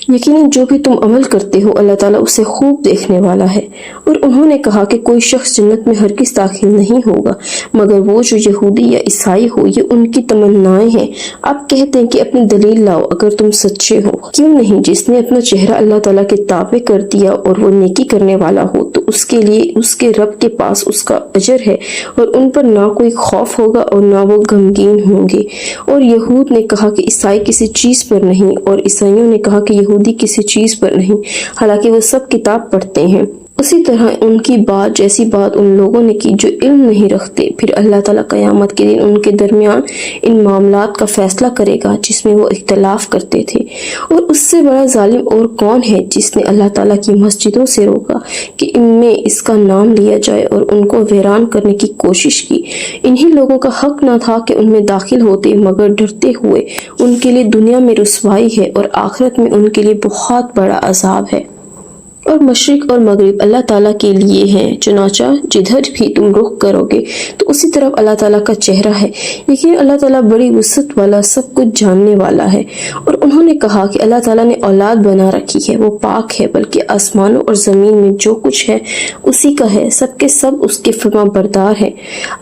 یقیناً جو بھی تم عمل کرتے ہو اللہ تعالیٰ اسے خوب دیکھنے والا ہے۔ اور انہوں نے کہا کہ کوئی شخص جنت میں ہرگز داخل نہیں ہوگا مگر وہ جو یہودی یا عیسائی ہو، یہ ان کی تمنائیں ہیں۔ آپ کہتے ہیں کہ اپنی دلیل لاؤ اگر تم سچے ہو۔ کیوں نہیں؟ جس نے اپنا چہرہ اللہ تعالیٰ کے تابع کر دیا اور وہ نیکی کرنے والا ہو تو اس کے لیے اس کے رب کے پاس اس کا اجر ہے، اور ان پر نہ کوئی خوف ہوگا اور نہ وہ غمگین ہوں گے۔ اور یہود نے کہا کہ عیسائی کسی چیز پر نہیں، اور عیسائیوں نے کہا کہ یہودی کسی چیز پر نہیں، حالانکہ وہ سب کتاب پڑھتے ہیں۔ اسی طرح ان کی بات جیسی بات ان لوگوں نے کی جو علم نہیں رکھتے۔ پھر اللہ تعالیٰ قیامت کے دن ان کے درمیان ان معاملات کا فیصلہ کرے گا جس میں وہ اختلاف کرتے تھے۔ اور اس سے بڑا ظالم اور کون ہے جس نے اللہ تعالیٰ کی مسجدوں سے روکا کہ ان میں اس کا نام لیا جائے اور ان کو ویران کرنے کی کوشش کی؟ انہی لوگوں کا حق نہ تھا کہ ان میں داخل ہوتے، مگر ڈرتے ہوئے ان کے لیے دنیا میں رسوائی ہے اور آخرت میں ان کے لیے بہت بڑا عذاب ہے۔ اور مشرق اور مغرب اللہ تعالیٰ کے لیے ہیں، چنانچہ جدھر بھی تم رخ کرو گے تو اسی طرف اللہ تعالیٰ کا چہرہ ہے۔ لیکن اللہ تعالیٰ بڑی وسعت والا، سب کچھ جاننے والا ہے۔ اور انہوں نے کہا کہ اللہ تعالیٰ نے اولاد بنا رکھی ہے، وہ پاک ہے، بلکہ آسمانوں اور زمین میں جو کچھ ہے اسی کا ہے، سب کے سب اس کے فرما بردار ہیں۔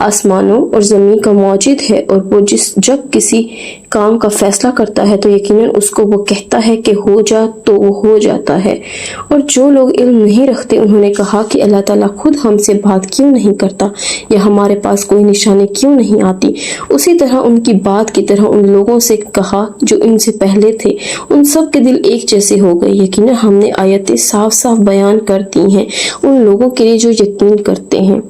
آسمانوں اور زمین کا موجد ہے، اور وہ جب کسی کام کا فیصلہ کرتا ہے تو یقیناً اس کو وہ کہتا ہے کہ ہو جا تو وہ ہو جاتا ہے۔ اور جو لوگ علم نہیں رکھتے انہوں نے کہا کہ اللہ تعالیٰ خود ہم سے بات کیوں نہیں کرتا یا ہمارے پاس کوئی نشانی کیوں نہیں آتی۔ اسی طرح ان کی بات کی طرح ان لوگوں سے کہا جو ان سے پہلے تھے، ان سب کے دل ایک جیسے ہو گئے۔ یقیناً ہم نے آیتیں صاف صاف بیان کر دی ہیں ان لوگوں کے لیے جو یقین کرتے ہیں۔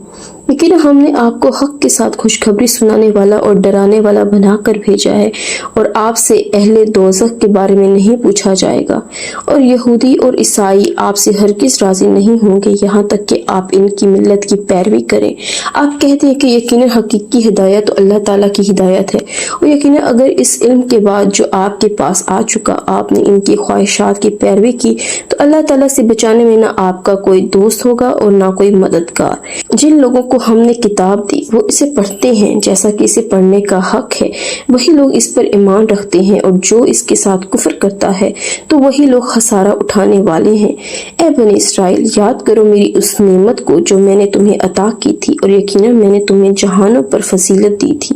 لیکن ہم نے آپ کو حق کے ساتھ خوشخبری سنانے والا اور ڈرانے والا بنا کر بھیجا ہے، اور آپ سے اہل دوزخ کے بارے میں نہیں پوچھا جائے گا، اور یہودی اور عیسائی آپ سے ہرگز راضی نہیں ہوں گے یہاں تک کہ آپ ان کی ملت کی پیروی کریں۔ آپ کہتے ہیں کہ یقیناً حقیقی ہدایت تو اللہ تعالیٰ کی ہدایت ہے، اور یقیناً اگر اس علم کے بعد جو آپ کے پاس آ چکا آپ نے ان کی خواہشات کی پیروی کی تو اللہ تعالیٰ سے بچانے میں نہ آپ کا کوئی دوست ہوگا اور نہ کوئی مددگار۔ جن لوگوں کو ہم نے کتاب دی وہ اسے پڑھتے ہیں جیسا کہ اسے پڑھنے کا حق ہے، وہی لوگ اس پر ایمان رکھتے ہیں، اور جو اس کے ساتھ کفر کرتا ہے تو وہی لوگ خسارہ اٹھانے والے ہیں۔ اے بنی اسرائیل، یاد کرو میری اس نعمت کو جو میں نے تمہیں عطا کی تھی، اور یقیناً میں نے تمہیں جہانوں پر فضیلت دی تھی،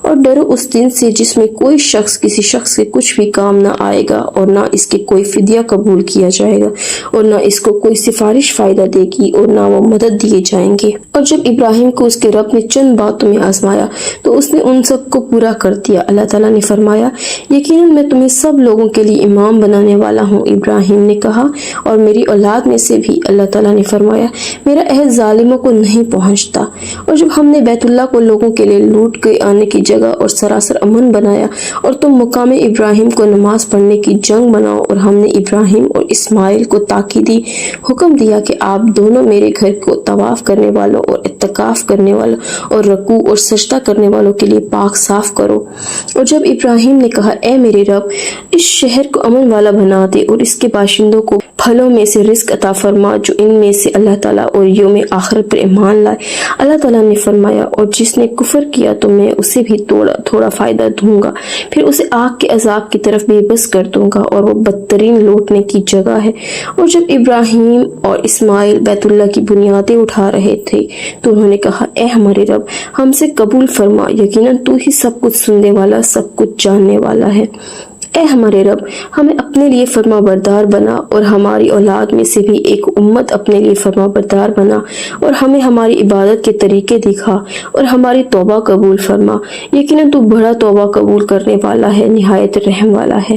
اور ڈرو اس دن سے جس میں کوئی شخص کسی شخص کے کچھ بھی کام نہ آئے گا، اور نہ اس کے کوئی فدیہ قبول کیا جائے گا، اور نہ اس کو کوئی سفارش فائدہ دے گی، اور نہ وہ مدد دیے جائیں گے۔ اور جب ابراہیم کو اس کے رب نے چند باتوں میں آزمایا تو اس نے ان سب کو پورا کر دیا۔ اللہ تعالیٰ نے فرمایا، یقیناً میں تمہیں سب لوگوں کے لیے امام بنانے والا ہوں۔ ابراہیم نے کہا، اور میری اولاد میں سے بھی۔ اللہ تعالیٰ نے فرمایا، میرا عہد ظالموں کو نہیں پہنچتا۔ اور جب ہم نے بیت اللہ کو لوگوں کے لیے لوٹ کے آنے کی جگہ اور سراسر امن بنایا، اور تم مقام ابراہیم کو نماز پڑھنے کی جنگ بناؤ، اور ہم نے ابراہیم اور اسماعیل کو تاکیدی حکم دیا کہ آپ دونوں میرے گھر کو طواف کرنے والوں اور اعتکاف کرنے والوں اور رکوع اور سجدہ کرنے والوں کے لیے پاک صاف کرو۔ اور جب ابراہیم نے کہا، اے میرے رب، اس شہر کو امن والا بنا دے اور اس کے باشندوں کو پھلوں میں سے رزق عطا فرما جو ان میں سے اللہ تعالیٰ اور یوم آخرت پر ایمان لائے۔ اللہ تعالیٰ نے فرمایا، اور جس نے کفر کیا تو میں اسے بھی تھوڑا فائدہ دوں گا، پھر اسے آگ کے عذاب کی طرف بے بس کر دوں گا، اور وہ بدترین لوٹنے کی جگہ ہے۔ اور جب ابراہیم اور اسماعیل بیت اللہ کی بنیادیں اٹھا رہے تھے تو انہوں نے کہا، اے ہمارے رب، ہم سے قبول فرما، یقیناً تو ہی سب کچھ سننے والا، سب کچھ جاننے والا ہے۔ اے ہمارے رب، ہمیں اپنے لیے فرما بردار بنا، اور ہماری اولاد میں سے بھی ایک امت اپنے لیے فرما بردار بنا، اور ہمیں ہماری عبادت کے طریقے دکھا، اور ہماری توبہ قبول فرما، یقیناً تو بڑا توبہ قبول کرنے والا ہے، نہایت رحم والا ہے۔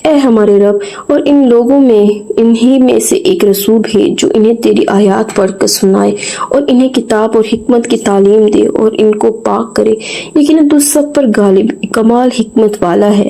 اے ہمارے رب، اور ان لوگوں میں انہی میں سے ایک رسول بھیج جو انہیں تیری آیات پڑھ کر سنائے، اور انہیں کتاب اور حکمت کی تعلیم دے، اور ان کو پاک کرے، یقیناً تو سب پر غالب کمال حکمت والا ہے۔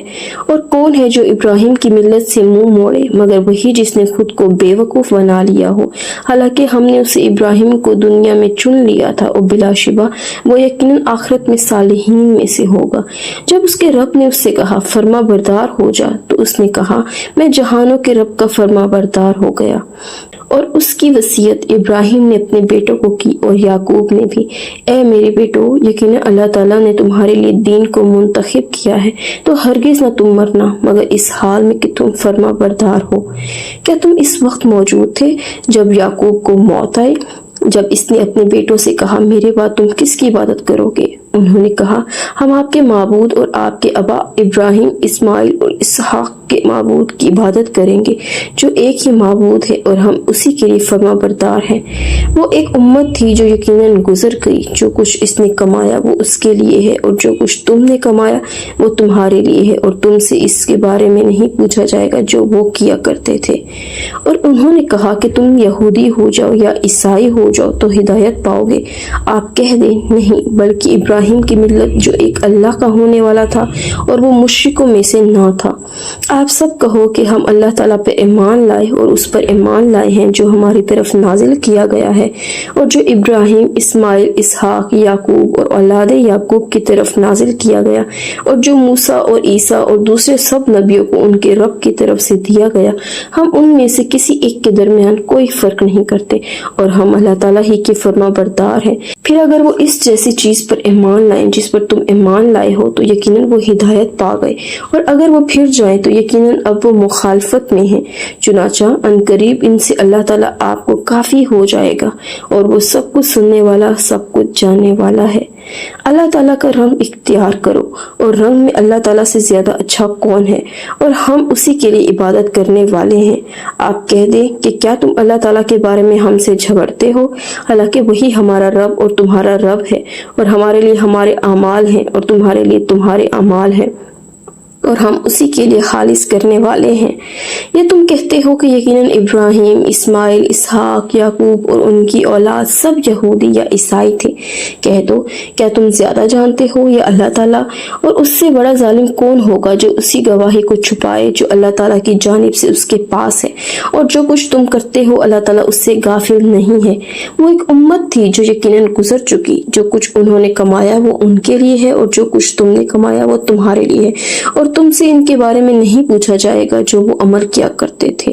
اور کون ہے جو ابراہیم کی ملت سے منہ موڑے مگر وہی جس نے خود کو بے وقوف بنا لیا ہو، حالانکہ ہم نے اسے ابراہیم کو دنیا میں چن لیا تھا، اور بلا شبہ وہ یقیناً آخرت میں صالحین میں سے ہوگا۔ جب اس کے رب نے اس سے کہا، فرما بردار ہو جا، تو اس نے کہا، میں جہانوں کے رب کا فرما بردار ہو گیا۔ اور اس کی وصیت ابراہیم نے اپنے بیٹوں کو کی، اور یعقوب نے بھی، اے میرے بیٹو، یقیناً اللہ تعالیٰ نے تمہارے لیے دین کو منتخب کیا ہے، تو ہرگز نہ تم مرنا مگر اس حال میں کہ تم فرما بردار ہو۔ کیا تم اس وقت موجود تھے جب یعقوب کو موت آئی، جب اس نے اپنے بیٹوں سے کہا، میرے بعد تم کس کی عبادت کرو گے؟ انہوں نے کہا، ہم آپ کے معبود اور آپ کے آبا ابراہیم، اسماعیل اور اسحاق کے معبود کی عبادت کریں گے، جو ایک ہی معبود ہے، اور ہم اسی کے لیے فرما بردار ہیں۔ وہ ایک امت تھی جو یقیناً گزر گئی، جو کچھ اس نے کمایا وہ اس کے لیے ہے، اور جو کچھ تم نے کمایا وہ تمہارے لیے ہے، اور تم سے اس کے بارے میں نہیں پوچھا جائے گا جو وہ کیا کرتے تھے۔ اور انہوں نے کہا کہ تم یہودی ہو جاؤ یا عیسائی ہو جاؤ تو ہدایت پاؤ گے۔ آپ کہہ دیں، نہیں، بلکہ ابراہیم کی ملت جو ایک اللہ کا ہونے والا تھا اور وہ مشرکوں میں سے نہ تھا۔ آپ سب کہو کہ ہم اللہ تعالیٰ پہ ایمان لائے، اور اس پر ایمان لائے ہیں جو ہماری طرف نازل کیا گیا ہے، اور جو ابراہیم، اسماعیل، اسحاق، یعقوب اور اولاد یعقوب کی طرف نازل کیا گیا، اور جو موسیٰ اور عیسیٰ اور دوسرے سب نبیوں کو ان کے رب کی طرف سے دیا گیا۔ ہم ان میں سے کسی ایک کے درمیان کوئی فرق نہیں کرتے، اور ہم اللہ تعالیٰ ہی کے فرما بردار ہیں۔ پھر اگر وہ اس جیسی چیز پر ایمان لائیں جس پر تم ایمان لائے ہو تو یقیناً وہ ہدایت پا گئے، اور اگر وہ پھر جائیں تو یقیناً اب وہ مخالفت میں ہیں۔ چنانچہ عنقریب ان سے اللہ تعالیٰ آپ کو کافی ہو جائے گا، اور وہ سب کچھ سننے والا، سب کچھ جاننے والا ہے۔ اللہ تعالیٰ کا رنگ اختیار کرو، اور رنگ میں اللہ تعالیٰ سے زیادہ اچھا کون ہے، اور ہم اسی کے لیے عبادت کرنے والے ہیں۔ آپ کہہ دیں کہ کیا تم اللہ تعالیٰ کے بارے میں ہم سے جھگڑتے ہو؟ حالانکہ وہی ہمارا رب اور تمہارا رب ہے، اور ہمارے لیے ہمارے اعمال ہیں اور تمہارے لیے تمہارے اعمال ہیں، اور ہم اسی کے لیے خالص کرنے والے ہیں۔ یہ تم کہتے ہو کہ یقیناً ابراہیم، اسماعیل، اسحاق، یعقوب اور ان کی اولاد سب یہودی یا عیسائی تھے۔ کہہ دو کیا تم زیادہ جانتے ہو یا اللہ تعالیٰ؟ اور اس سے بڑا ظالم کون ہوگا جو اسی گواہی کو چھپائے جو اللہ تعالیٰ کی جانب سے اس کے پاس ہے، اور جو کچھ تم کرتے ہو اللہ تعالیٰ اس سے غافل نہیں ہے۔ وہ ایک امت تھی جو یقیناً گزر چکی، جو کچھ انہوں نے کمایا وہ ان کے لیے ہے، اور جو کچھ تم نے کمایا وہ تمہارے لیے ہے، اور تم سے ان کے بارے میں نہیں پوچھا جائے گا جو وہ عمل کیا کرتے تھے۔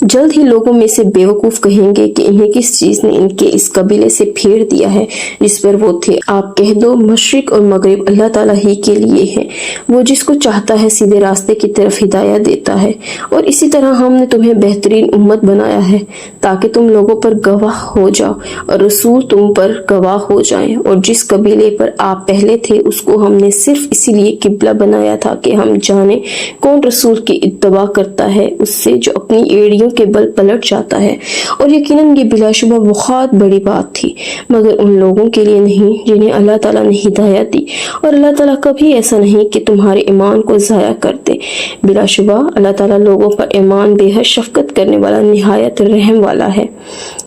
جلد ہی لوگوں میں سے بیوقوف کہیں گے کہ انہیں کس چیز نے ان کے اس قبیلے سے پھیر دیا ہے جس پر وہ تھے۔ آپ کہہ دو مشرق اور مغرب اللہ تعالیٰ ہی کے لیے ہے، وہ جس کو چاہتا ہے سیدھے راستے کی طرف ہدایت دیتا ہے، اور اسی طرح ہم نے تمہیں بہترین امت بنایا ہے تاکہ تم لوگوں پر گواہ ہو جاؤ اور رسول تم پر گواہ ہو جائیں، اور جس قبیلے پر آپ پہلے تھے اس کو ہم نے صرف اسی لیے قبلہ بنایا تھا کہ ہم جانے کون رسول کی اتباع کرتا ہے اس سے جو اپنی ایڑیوں کے بل پلٹ جاتا ہے، اور یقیناً یہ بلا شبہ بہت بڑی بات تھی، مگر ان لوگوں کے لیے نہیں جنہیں اللہ تعالیٰ نے ہدایت دی، اور اللہ تعالیٰ کبھی ایسا نہیں کہ تمہارے ایمان کو ضائع کر دے۔ بلا شبہ اللہ تعالیٰ لوگوں پر ایمان بے حد شفقت کرنے والا، نہایت رحم والا ہے۔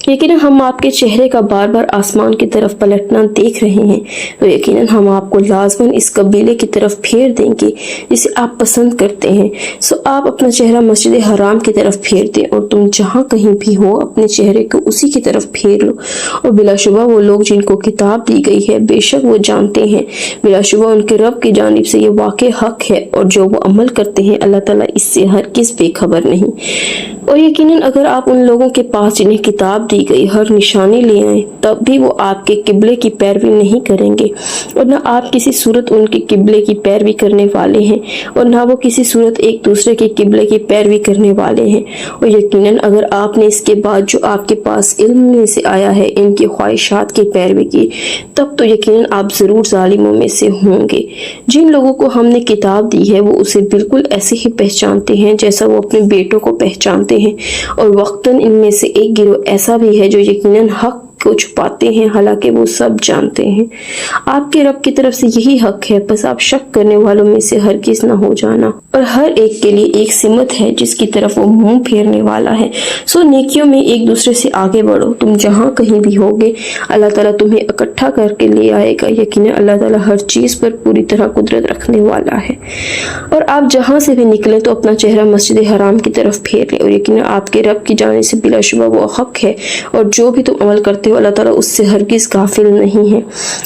یقیناً ہم آپ کے چہرے کا بار بار آسمان کی طرف پلٹنا دیکھ رہے ہیں، تو یقیناً ہم آپ کو لازماً اس قبیلے کی طرف پھیر دیں گے جسے آپ پسند کرتے ہیں، سو آپ اپنا چہرہ مسجد حرام کی طرف پھیر دیں، اور تم جہاں کہیں بھی ہو اپنے چہرے کو اسی کی طرف پھیر لو۔ اور بلا شبہ وہ لوگ جن کو کتاب دی گئی ہے بے شک وہ جانتے ہیں، بلا شبہ ان کے رب کی جانب سے یہ واقع حق ہے، اور جو وہ عمل کرتے ہیں اللہ تعالیٰ اس سے ہرگز بے خبر نہیں۔ اور یقیناً اگر آپ ان لوگوں کے پاس جنہیں کتاب دی گئی ہر نشانی لے آئیں تب بھی وہ آپ کے قبلے کی پیروی نہیں کریں گے، اور نہ آپ کسی صورت ان کے قبلے کی پیروی کرنے والے ہیں، اور نہ وہ کسی صورت ایک دوسرے کے قبلے کی پیروی کرنے والے ہیں۔ اور یقیناً اگر آپ نے اس کے بعد جو آپ کے پاس علم میں سے آیا ہے ان کی خواہشات کی پیروی کی تب تو یقیناً آپ ضرور ظالموں میں سے ہوں گے۔ جن لوگوں کو ہم نے کتاب دی ہے وہ اسے بالکل ایسے ہی پہچانتے ہیں جیسا وہ اپنے بیٹوں کو پہچانتے ہیں، اور وقتاً ان میں سے ایک گروہ ایسا بھی ہے جو یقیناً حق کو چھپاتے ہیں حالانکہ وہ سب جانتے ہیں۔ آپ کے رب کی طرف سے یہی حق ہے، بس آپ شک کرنے والوں میں سے ہرگز نہ ہو جانا، اور ہر ایک کے لیے ایک سمت ہے جس کی طرف وہ منہ پھیرنے والا ہے، سو نیکیوں میں ایک دوسرے سے آگے بڑھو۔ تم جہاں کہیں بھی ہوگے اللہ تعالیٰ تمہیں اکٹھا کر کے لے آئے گا، یقیناً اللہ تعالیٰ ہر چیز پر پوری طرح قدرت رکھنے والا ہے۔ اور آپ جہاں سے بھی نکلیں تو اپنا چہرہ مسجد حرام کی طرف پھیر لیں، اور یقیناً آپ کے رب کی جانب سے بلا شبہ وہ حق ہے، اور جو بھی تم عمل کرتے ہو اللہ تعالیٰ اس سے ہرگز غافل نہیں ہے۔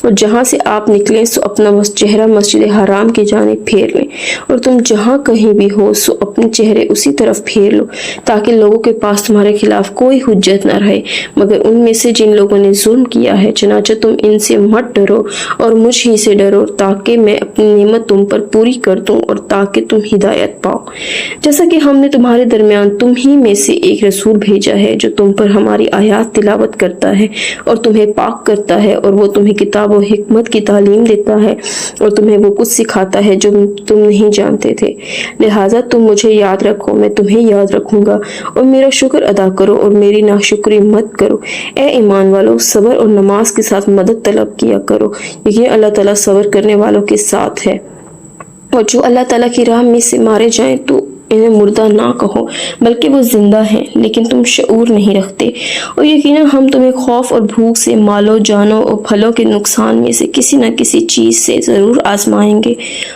اور جہاں سے آپ نکلیں سو اپنا چہرہ مسجد حرام کی جانب پھیر لیں، اور تم جہاں کہیں بھی ہو سو اپنے چہرے اسی طرف پھیر لو تاکہ لوگوں کے پاس تمہارے خلاف کوئی حجت نہ رہے مگر ان میں سے جن لوگوں نے ظلم کیا ہے۔ چنانچہ تم ان سے مت ڈرو اور مجھ ہی سے ڈرو تاکہ میں اپنی نعمت تم پر پوری کر دوں اور تاکہ تم ہدایت پاؤ، جیسا کہ ہم نے تمہارے درمیان تم ہی میں سے ایک رسول بھیجا ہے جو تم پر ہماری آیات تلاوت کرتا ہے اور تمہیں پاک کرتا ہے، اور وہ تمہیں کتاب و حکمت کی تعلیم دیتا ہے اور تمہیں وہ کچھ سکھاتا ہے جو تم نہیں جانتے تھے۔ لہٰذا تم مجھے یاد رکھو، میں تمہیں یاد رکھوں گا، اور میرا شکر ادا کرو اور میری ناشکری مت کرو۔ اے ایمان والو، صبر اور نماز کے ساتھ مدد طلب کیا کرو، یہ اللہ تعالیٰ صبر کرنے والوں کے ساتھ ہے۔ اور جو اللہ تعالیٰ کی راہ میں سے مارے جائیں تو انہیں مردہ نہ کہو بلکہ وہ زندہ ہیں، لیکن تم شعور نہیں رکھتے۔ اور یقیناً ہم تمہیں خوف اور بھوک سے، مالوں جانوں اور پھلوں کے نقصان میں سے کسی نہ کسی چیز سے ضرور آزمائیں گے،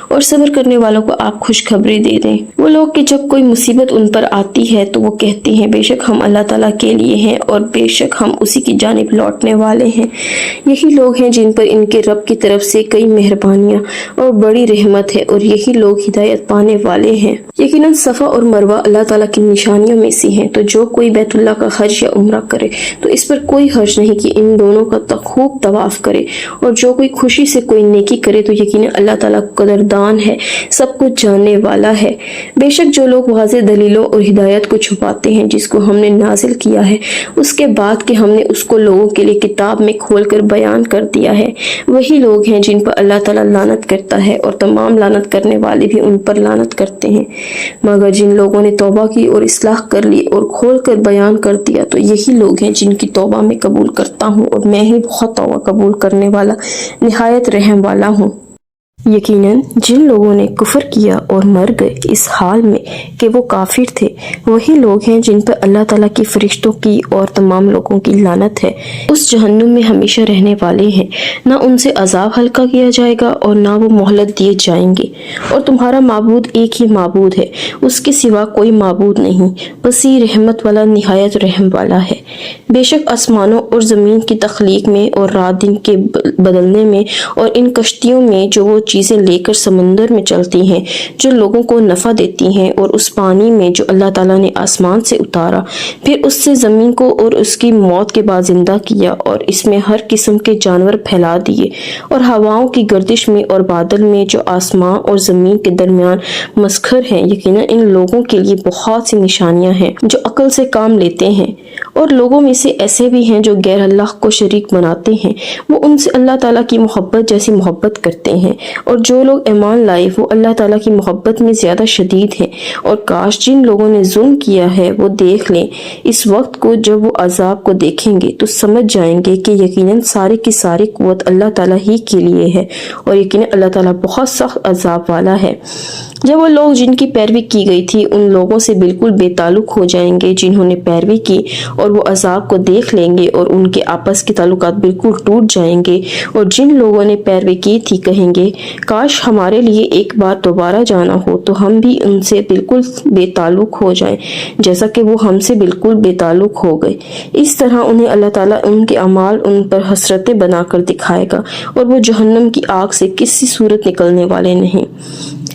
اور صبر کرنے والوں کو آپ خوشخبری دے دیں۔ وہ لوگ کہ جب کوئی مصیبت ان پر آتی ہے تو وہ کہتے ہیں بے شک ہم اللہ تعالیٰ کے لیے ہیں اور بے شک ہم اسی کی جانب لوٹنے والے ہیں۔ یہی لوگ ہیں جن پر ان کے رب کی طرف سے کئی مہربانیاں اور بڑی رحمت ہے، اور یہی لوگ ہدایت پانے والے ہیں۔ یقیناً صفا اور مروہ اللہ تعالیٰ کی نشانیوں میں سے ہیں، تو جو کوئی بیت اللہ کا حج یا عمرہ کرے تو اس پر کوئی حرج نہیں کہ ان دونوں کا خوب طواف کرے، اور جو کوئی خوشی سے کوئی نیکی کرے تو یقیناً اللہ تعالیٰ قدردان ہے، سب کچھ جاننے والا ہے۔ بے شک جو لوگ واضح دلیلوں اور ہدایت کو چھپاتے ہیں جس کو ہم نے نازل کیا ہے اس کے بعد کہ ہم نے اس کو لوگوں کے لیے کتاب میں کھول کر بیان کر دیا ہے، وہی لوگ ہیں جن پر اللہ تعالیٰ لعنت کرتا ہے، اور تمام لعنت کرنے والے بھی ان پر لعنت کرتے ہیں، مگر جن لوگوں نے توبہ کی اور اصلاح کر لی اور کھول کر بیان کر دیا تو یہی لوگ ہیں جن کی توبہ میں قبول کرتا ہوں، اور میں ہی بہت توبہ قبول کرنے والا نہایت رحم والا ہوں۔ یقیناً جن لوگوں نے کفر کیا اور مر گئے اس حال میں کہ وہ کافر تھے وہی لوگ ہیں جن پر اللہ تعالیٰ کی فرشتوں کی اور تمام لوگوں کی لعنت ہے، اس جہنم میں ہمیشہ رہنے والے ہیں، نہ ان سے عذاب ہلکا کیا جائے گا اور نہ وہ مہلت دیے جائیں گے، اور تمہارا معبود ایک ہی معبود ہے، اس کے سوا کوئی معبود نہیں، وسیع رحمت والا نہایت رحم والا ہے۔ بے شک آسمانوں اور زمین کی تخلیق میں اور رات دن کے بدلنے میں اور ان کشتیوں میں جو وہ چیزیں لے کر سمندر میں چلتی ہیں جو لوگوں کو نفع دیتی ہیں، اور اس پانی میں جو اللہ تعالیٰ نے آسمان سے اتارا، پھر اس سے زمین کو اور اس کی موت کے بعد زندہ کیا، اور اس میں ہر قسم کے جانور پھیلا دیے، اور ہواؤں کی گردش میں اور بادل میں جو آسمان اور زمین کے درمیان مسخر ہیں، یقیناً ان لوگوں کے لیے بہت سی نشانیاں ہیں جو عقل سے کام لیتے ہیں۔ اور لوگوں میں سے ایسے بھی ہیں جو غیر اللہ کو شریک بناتے ہیں، وہ ان سے اللہ تعالیٰ کی محبت جیسی محبت کرتے ہیں، اور جو لوگ ایمان لائے وہ اللہ تعالیٰ کی محبت میں زیادہ شدید ہیں۔ اور کاش جن لوگوں نے ظلم کیا ہے وہ دیکھ لیں اس وقت کو جب وہ عذاب کو دیکھیں گے تو سمجھ جائیں گے کہ یقیناً ساری کی ساری قوت اللہ تعالیٰ ہی کے لیے ہے، اور یقیناً اللہ تعالیٰ بہت سخت عذاب والا ہے۔ جب وہ لوگ جن کی پیروی کی گئی تھی ان لوگوں سے بالکل بے تعلق ہو جائیں گے جنہوں نے پیروی کی، اور وہ عذاب کو دیکھ لیں گے اور ان کے آپس کے تعلقات بالکل ٹوٹ جائیں گے، اور جن لوگوں نے پیروی کی تھی کہیں گے کاش ہمارے لیے ایک بار دوبارہ جانا ہو تو ہم بھی ان سے بالکل بے تعلق ہو جائیں جیسا کہ وہ ہم سے بالکل بے تعلق ہو گئے۔ اس طرح انہیں اللہ تعالیٰ ان کے اعمال ان پر حسرتیں بنا کر دکھائے گا، اور وہ جہنم کی آگ سے کسی صورت نکلنے والے نہیں۔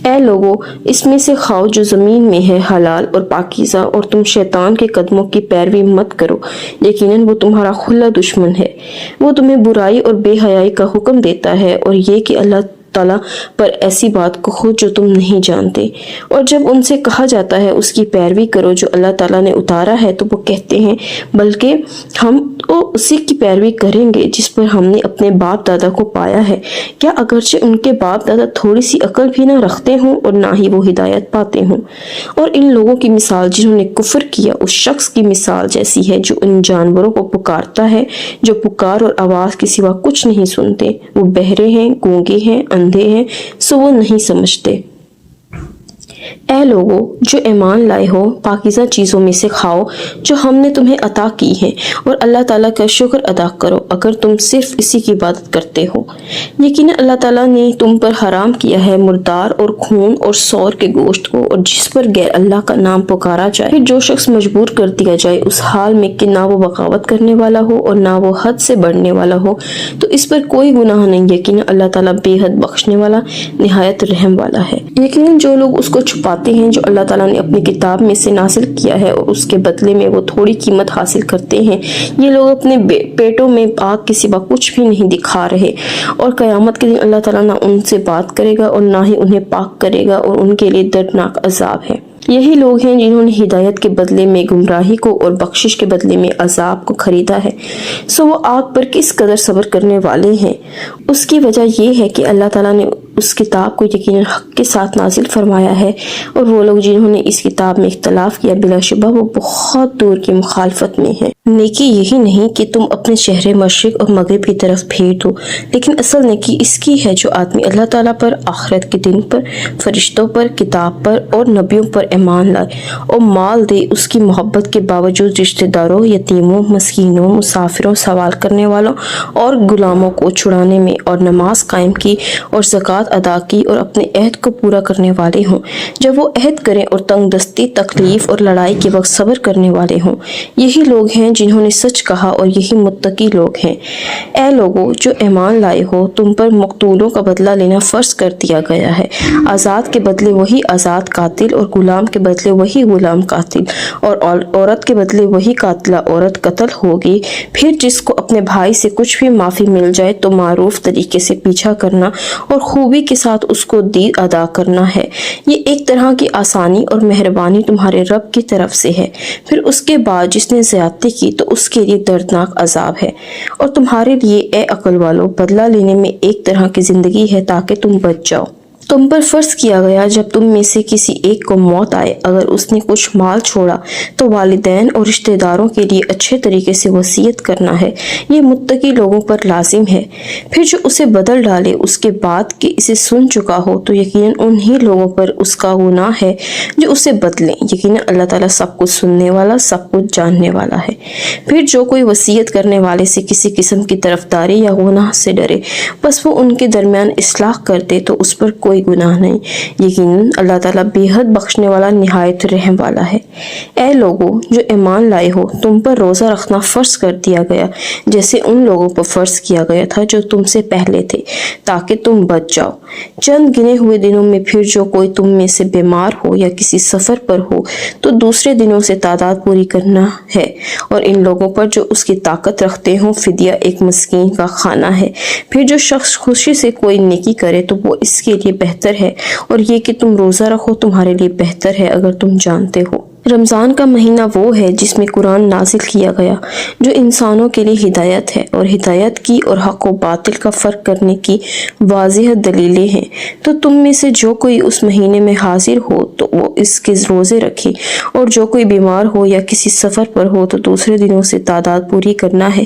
اے لوگو، اس میں سے کھاؤ جو زمین میں ہے حلال اور پاکیزہ، اور تم شیطان کے قدموں کی پیروی مت کرو، یقیناً وہ تمہارا کھلا دشمن ہے۔ وہ تمہیں برائی اور بے حیائی کا حکم دیتا ہے، اور یہ کہ اللہ تعالیٰ پر ایسی بات کہو جو تم نہیں جانتے، اور جب ان سے کہا جاتا ہے اس کی پیروی کرو جو اللہ تعالیٰ نے اتارا ہے تو وہ کہتے ہیں بلکہ ہم تو اسی کی پیروی کریں گے جس پر ہم نے اپنے باپ دادا کو پایا ہے، کیا اگرچہ ان کے باپ دادا تھوڑی سی عقل بھی نہ رکھتے ہوں اور نہ ہی وہ ہدایت پاتے ہوں۔ اور ان لوگوں کی مثال جنہوں نے کفر کیا اس شخص کی مثال جیسی ہے جو ان جانوروں کو پکارتا ہے جو پکار اور آواز کے سوا کچھ نہیں سنتے، وہ بہرے ہیں، گونگے ہیں، اندھے ہیں، سو وہ نہیں سمجھتے۔ اے لوگو جو ایمان لائے ہو، پاکیزہ چیزوں میں سے کھاؤ جو ہم نے تمہیں عطا کی ہیں، اور اللہ تعالیٰ کا شکر ادا کرو اگر تم صرف اسی کی عبادت کرتے ہو۔ یقیناً اللہ تعالیٰ نے تم پر حرام کیا ہے مردار اور خون اور سور کے گوشت کو، اور جس پر غیر اللہ کا نام پکارا جائے، پھر جو شخص مجبور کر دیا جائے اس حال میں کہ نہ وہ بغاوت کرنے والا ہو اور نہ وہ حد سے بڑھنے والا ہو تو اس پر کوئی گناہ نہیں، یقیناً اللہ تعالیٰ بے حد بخشنے والا نہایت رحم والا ہے۔ یقیناً جو لوگ اس کو چھپاتے ہیں جو اللہ تعالیٰ نے اپنی کتاب میں سے نازل کیا ہے اور اس کے بدلے میں وہ تھوڑی قیمت حاصل کرتے ہیں، یہ لوگ اپنے پیٹوں میں آگ کے سوا کچھ بھی نہیں دکھا رہے، اور قیامت کے دن اللہ تعالیٰ نہ ان سے بات کرے گا اور نہ ہی انہیں پاک کرے گا، اور ان کے لیے دردناک عذاب ہے۔ یہی لوگ ہیں جنہوں نے ہدایت کے بدلے میں گمراہی کو اور بخشش کے بدلے میں عذاب کو خریدا ہے، سو وہ آگ پر کس قدر صبر کرنے والے ہیں۔ اس کی وجہ یہ ہے کہ اللہ تعالیٰ نے اس کتاب کو یقیناً حق کے ساتھ نازل فرمایا ہے، اور وہ لوگ جنہوں نے اس کتاب میں اختلاف کیا بلا شبہ وہ بہت دور کی مخالفت میں ہیں۔ نیکی یہی نہیں کہ تم اپنے چہرے مشرق اور مغرب کی طرف پھیر دو، لیکن اصل نیکی اس کی ہے جو آدمی اللہ تعالیٰ پر، آخرت کے دن پر، فرشتوں پر، کتاب پر اور نبیوں پر ایمان لائے، اور مال دے اس کی محبت کے باوجود رشتہ داروں، یتیموں، مسکینوں، مسافروں، سوال کرنے والوں اور غلاموں کو چھڑانے میں، اور نماز قائم کی اور زکوٰۃ خیرات ادا کی اور اپنے عہد کو پورا کرنے والے ہوں، جب وہ عہد کریں اور تنگ دستی، تکلیف اور لڑائی کے وقت صبر کرنے والے ہوں۔ یہی لوگ ہیں جنہوں نے سچ کہا اور یہی متقی لوگ ہیں۔ اے لوگو جو ایمان لائے ہو، تم پر مقتولوں کا بدلہ لینا فرض کر دیا گیا ہے۔ آزاد کے بدلے وہی آزاد قاتل اور غلام کے بدلے وہی غلام قاتل، اور عورت کے بدلے وہی قاتلہ عورت قتل ہوگی۔ پھر جس کو اپنے بھائی سے کچھ بھی معافی مل جائے تو معروف طریقے سے پیچھا کرنا اور خوبی کے ساتھ اس کو دید ادا کرنا ہے۔ یہ ایک طرح کی آسانی اور مہربانی تمہارے رب کی طرف سے ہے۔ پھر اس کے بعد جس نے زیادتی کی تو اس کے لیے دردناک عذاب ہے۔ اور تمہارے لیے اے عقل والو بدلہ لینے میں ایک طرح کی زندگی ہے تاکہ تم بچ جاؤ۔ تم پر فرض کیا گیا جب تم میں سے کسی ایک کو موت آئے، اگر اس نے کچھ مال چھوڑا تو والدین اور رشتہ داروں کے لیے اچھے طریقے سے وصیت کرنا ہے۔ یہ متقی لوگوں پر لازم ہے۔ پھر جو اسے بدل ڈالے اس کے بعد کہ اسے سن چکا ہو تو یقیناً انہی لوگوں پر اس کا گناہ ہے جو اسے بدلیں۔ یقیناً اللہ تعالیٰ سب کچھ سننے والا، سب کچھ جاننے والا ہے۔ پھر جو کوئی وصیت کرنے والے سے کسی قسم کی طرفداری یا گناہ سے ڈرے بس وہ ان کے درمیان اصلاح کر دے تو اس پر کوئی گناہ نہیں۔ یقیناً اللہ تعالیٰ بے حد بخشنے والا، نہایت رحم والا ہے۔ اے لوگو جو ایمان لائے ہو، تم پر روزہ رکھنا فرض کر دیا گیا جیسے ان لوگوں پر فرض کیا گیا تھا جو تم سے پہلے تھے، تاکہ تم بچ جاؤ۔ چند گنے ہوئے دنوں میں پھر جو کوئی تم میں سے بیمار ہو یا کسی سفر پر ہو تو دوسرے دنوں سے تعداد پوری کرنا ہے۔ اور ان لوگوں پر جو اس کی طاقت رکھتے ہوں فدیہ ایک مسکین کا کھانا ہے۔ پھر جو شخص خوشی سے کوئی نیکی کرے تو وہ اس کے لیے بہتر ہے، اور یہ کہ تم روزہ رکھو تمہارے لیے بہتر ہے اگر تم جانتے ہو۔ رمضان کا مہینہ وہ ہے جس میں قرآن نازل کیا گیا، جو انسانوں کے لیے ہدایت ہے، اور ہدایت کی اور حق و باطل کا فرق کرنے کی واضح دلیلیں ہیں۔ تو تم میں سے جو کوئی اس مہینے میں حاضر ہو تو وہ اس کے روزے رکھے، اور جو کوئی بیمار ہو یا کسی سفر پر ہو تو دوسرے دنوں سے تعداد پوری کرنا ہے۔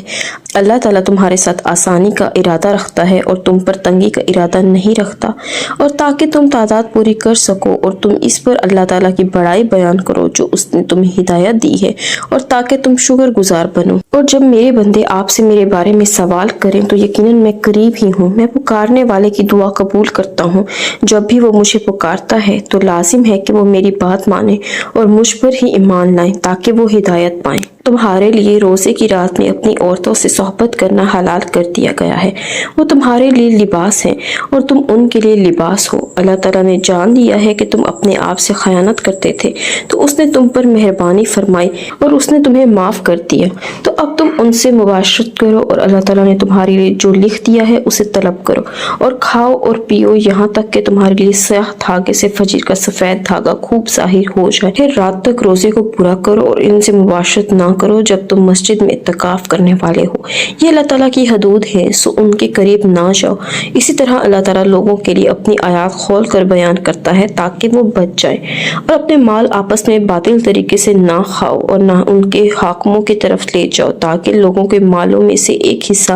اللہ تعالیٰ تمہارے ساتھ آسانی کا ارادہ رکھتا ہے اور تم پر تنگی کا ارادہ نہیں رکھتا، اور تاکہ تم تعداد پوری کر سکو اور تم اس پر اللہ تعالیٰ کی بڑائی بیان کرو جو اس نے تمہیں ہدایت دی ہے، اور تاکہ تم شکر گزار بنو۔ اور جب میرے بندے آپ سے میرے بارے میں سوال کریں تو یقیناً میں قریب ہی ہوں، میں پکارنے والے کی دعا قبول کرتا ہوں۔ جب بھی وہ مجھے پکارتا ہے تو لازم ہے کہ وہ میری بات مانے اور مجھ پر ہی ایمان لائیں تاکہ وہ ہدایت پائیں۔ تمہارے لیے روزے کی رات میں اپنی عورتوں سے صحبت کرنا حلال کر دیا گیا ہے، وہ تمہارے لیے لباس ہیں اور تم ان کے لیے لباس ہو۔ اللہ تعالیٰ نے جان لیا ہے کہ تم اپنے آپ سے خیانت کرتے تھے تو اس نے تم پر مہربانی فرمائی اور اس نے تمہیں معاف کر دیا، تو اب تم ان سے مباشرت کرو، اور اللہ تعالیٰ نے تمہارے لیے جو لکھ دیا ہے اسے طلب کرو، اور کھاؤ اور پیو یہاں تک کہ تمہارے لیے سیاہ دھاگے سے فجر کا سفید دھاگا خوب ظاہر ہو جائے۔ پھر رات تک روزے کو پورا کرو اور ان سے مباشرت نہ کرو جب تم مسجد میں اعتکاف کرنے والے ہو۔ یہ اللہ تعالیٰ کی حدود ہے، سو ان کے قریب نہ جاؤ۔ اسی طرح اللہ تعالیٰ لوگوں کے لیے اپنی آیات کھول کر بیان کرتا ہے تاکہ وہ بچ جائیں، اور اپنے مال آپس میں باطل طریقے سے نہ کھاؤ اور نہ ان کے حاکموں کی طرف لے جاؤ تاکہ لوگوں کے مالوں میں سے ایک حصہ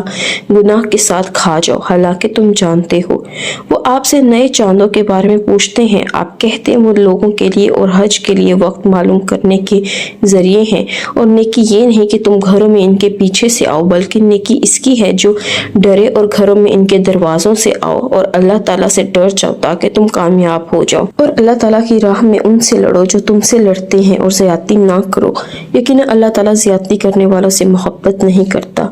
گناہ کے ساتھ کھا جاؤ، حالانکہ تم جانتے ہو۔ وہ آپ سے نئے چاندوں کے بارے میں پوچھتے ہیں، آپ کہتے ہیں وہ لوگوں کے لیے اور حج کے لیے وقت معلوم کرنے کے ذریعے ہیں، اور نیکی یہ نہیں کہ تم گھروں میں ان کے پیچھے سے آؤ، بلکہ نیکی اس کی ہے جو ڈرے اور گھروں میں ان کے دروازوں سے آؤ اور اللہ تعالیٰ سے ڈر جاؤ تاکہ تم کامیاب ہو جاؤ، اور اللہ تعالیٰ کی راہ میں ان سے لڑو جو تم سے لڑتے ہیں، اور زیادتی نہ کرو، یقیناً اللہ تعالیٰ زیادتی کرنے والوں سے محبت نہیں کرتا۔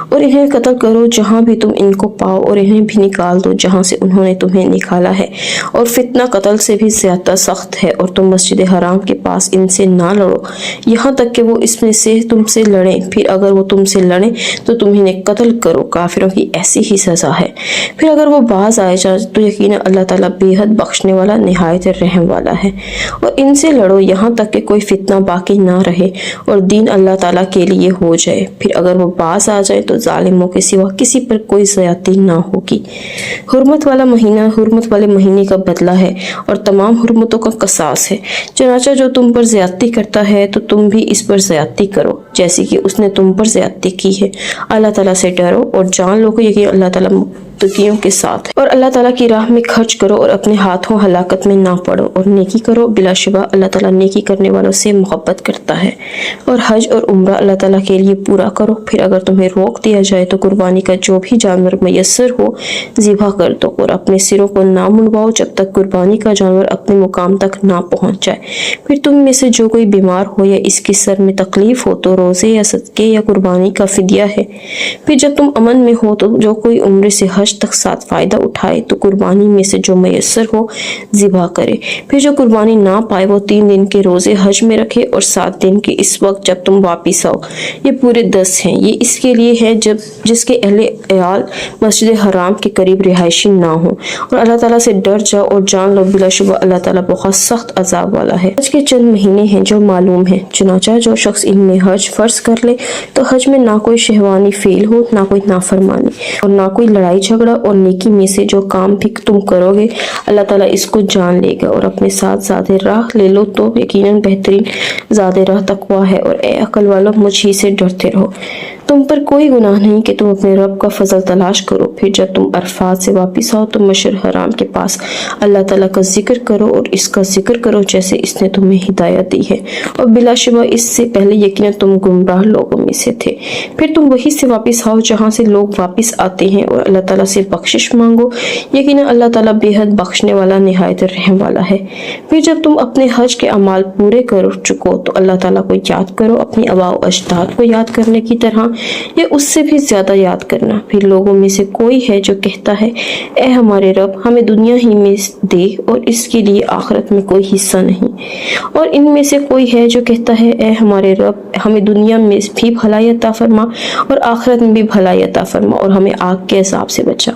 اور انہیں قتل کرو جہاں بھی تم ان کو پاؤ، اور انہیں بھی نکال دو جہاں سے انہوں نے تمہیں نکالا ہے، اور فتنہ قتل سے بھی زیادہ سخت ہے، اور تم مسجد حرام کے پاس ان سے نہ لڑو یہاں تک کہ وہ اس میں سے تم سے لڑیں، پھر اگر وہ تم سے لڑیں تو تم انہیں قتل کرو، کافروں کی ایسی ہی سزا ہے۔ پھر اگر وہ باز آئے جائیں تو یقیناً اللہ تعالیٰ بے حد بخشنے والا، نہایت رحم والا ہے۔ اور ان سے لڑو یہاں تک کہ کوئی فتنہ باقی نہ رہے اور دین اللہ تعالیٰ کے لیے ہو جائے، پھر اگر وہ باز آ جائے تو ظالموں کے سوا کسی پر کوئی زیادتی نہ ہوگی۔ حرمت والا مہینہ حرمت والے مہینے کا بدلہ ہے اور تمام حرمتوں کا قصاص ہے، چنانچہ جو تم پر زیادتی کرتا ہے تو تم بھی اس پر زیادتی کرو جیسے کہ اس نے تم پر زیادتی کی ہے۔ اللہ تعالیٰ سے ڈرو اور جان لو کہ یقین اللہ تعالیٰ تقیوں کے ساتھ اور اللہ تعالیٰ کی راہ میں خرچ کرو اور اپنے ہاتھوں ہلاکت میں نہ پڑو اور نیکی کرو، بلا شبہ اللہ تعالیٰ نیکی کرنے والوں سے محبت کرتا ہے۔ اور حج اور عمرہ اللہ تعالیٰ کے لیے پورا کرو، پھر اگر تمہیں روک دیا جائے تو قربانی کا جو بھی جانور میسر ہو ذبح کر دو اور اپنے سروں کو نہ منڈواؤ جب تک قربانی کا جانور اپنے مقام تک نہ پہنچ جائے۔ پھر تم میں سے جو کوئی بیمار ہو یا اس کے سر میں تکلیف ہو تو روزے یا صدقے یا قربانی کا فدیہ ہے۔ پھر جب تم امن میں ہو تو جو کوئی عمرے سے حج تک ساتھ فائدہ اٹھائے تو قربانی میں سے جو میسر ہو ذبح کرے۔ پھر جو قربانی نہ پائے وہ 3 دن کے روزے حج میں رکھے اور 7 دن کے اس وقت جب تم واپس آؤ، یہ پورے 10 ہیں۔ یہ اس کے لیے ہے جس کے اہل عیال مسجد حرام کے قریب رہائشی نہ ہوں۔ اور اللہ تعالیٰ سے ڈر جاؤ اور جان لو بلا شبہ اللہ تعالیٰ بہت سخت عذاب والا ہے۔ حج کے چند مہینے ہیں جو معلوم ہیں، چنانچہ جو شخص ان میں حج فرض کر لے تو حج میں نہ کوئی شہوانی فعل ہو، نہ کوئی نافرمانی اور نہ کوئی لڑائی جھگڑا، اور نیکی میں سے جو کام بھی تم کرو گے اللہ تعالیٰ اس کو جان لے گا۔ اور اپنے ساتھ زیادہ راہ لے لو تو یقیناً بہترین زیادہ راہ تقویٰ ہے، اور اے عقل والو مجھ ہی سے ڈرتے رہو۔ تم پر کوئی گناہ نہیں کہ تم اپنے رب کا فضل تلاش کرو، پھر جب تم عرفات سے واپس آؤ تو مشعر حرام کے پاس اللہ تعالیٰ کا ذکر کرو اور اس کا ذکر کرو جیسے اس نے تمہیں ہدایت دی ہے، اور بلا شبہ اس سے پہلے یقیناً تم گمراہ لوگوں میں سے تھے۔ پھر تم وہی سے واپس آؤ جہاں سے لوگ واپس آتے ہیں اور اللہ تعالیٰ سے بخشش مانگو، یقیناً اللہ تعالیٰ بے حد بخشنے والا نہایت رحم والا ہے۔ پھر جب تم اپنے حج کے اعمال پورے کر چکو تو اللہ تعالیٰ کو یاد کرو اپنی آباء و اجداد کو یاد کرنے کی طرح یا اس سے بھی زیادہ یاد کرنا۔ پھر لوگوں میں سے کوئی ہے جو کہتا ہے اے ہمارے رب ہمیں دنیا ہی میں دے اور اس کے لیے آخرت میں کوئی حصہ نہیں، اور ان میں سے کوئی ہے جو کہتا ہے اے ہمارے رب ہمیں دنیا میں بھی بھلائی عطا فرما اور آخرت میں بھی بھلائی عطا فرما اور ہمیں آگ کے عذاب سے بچا۔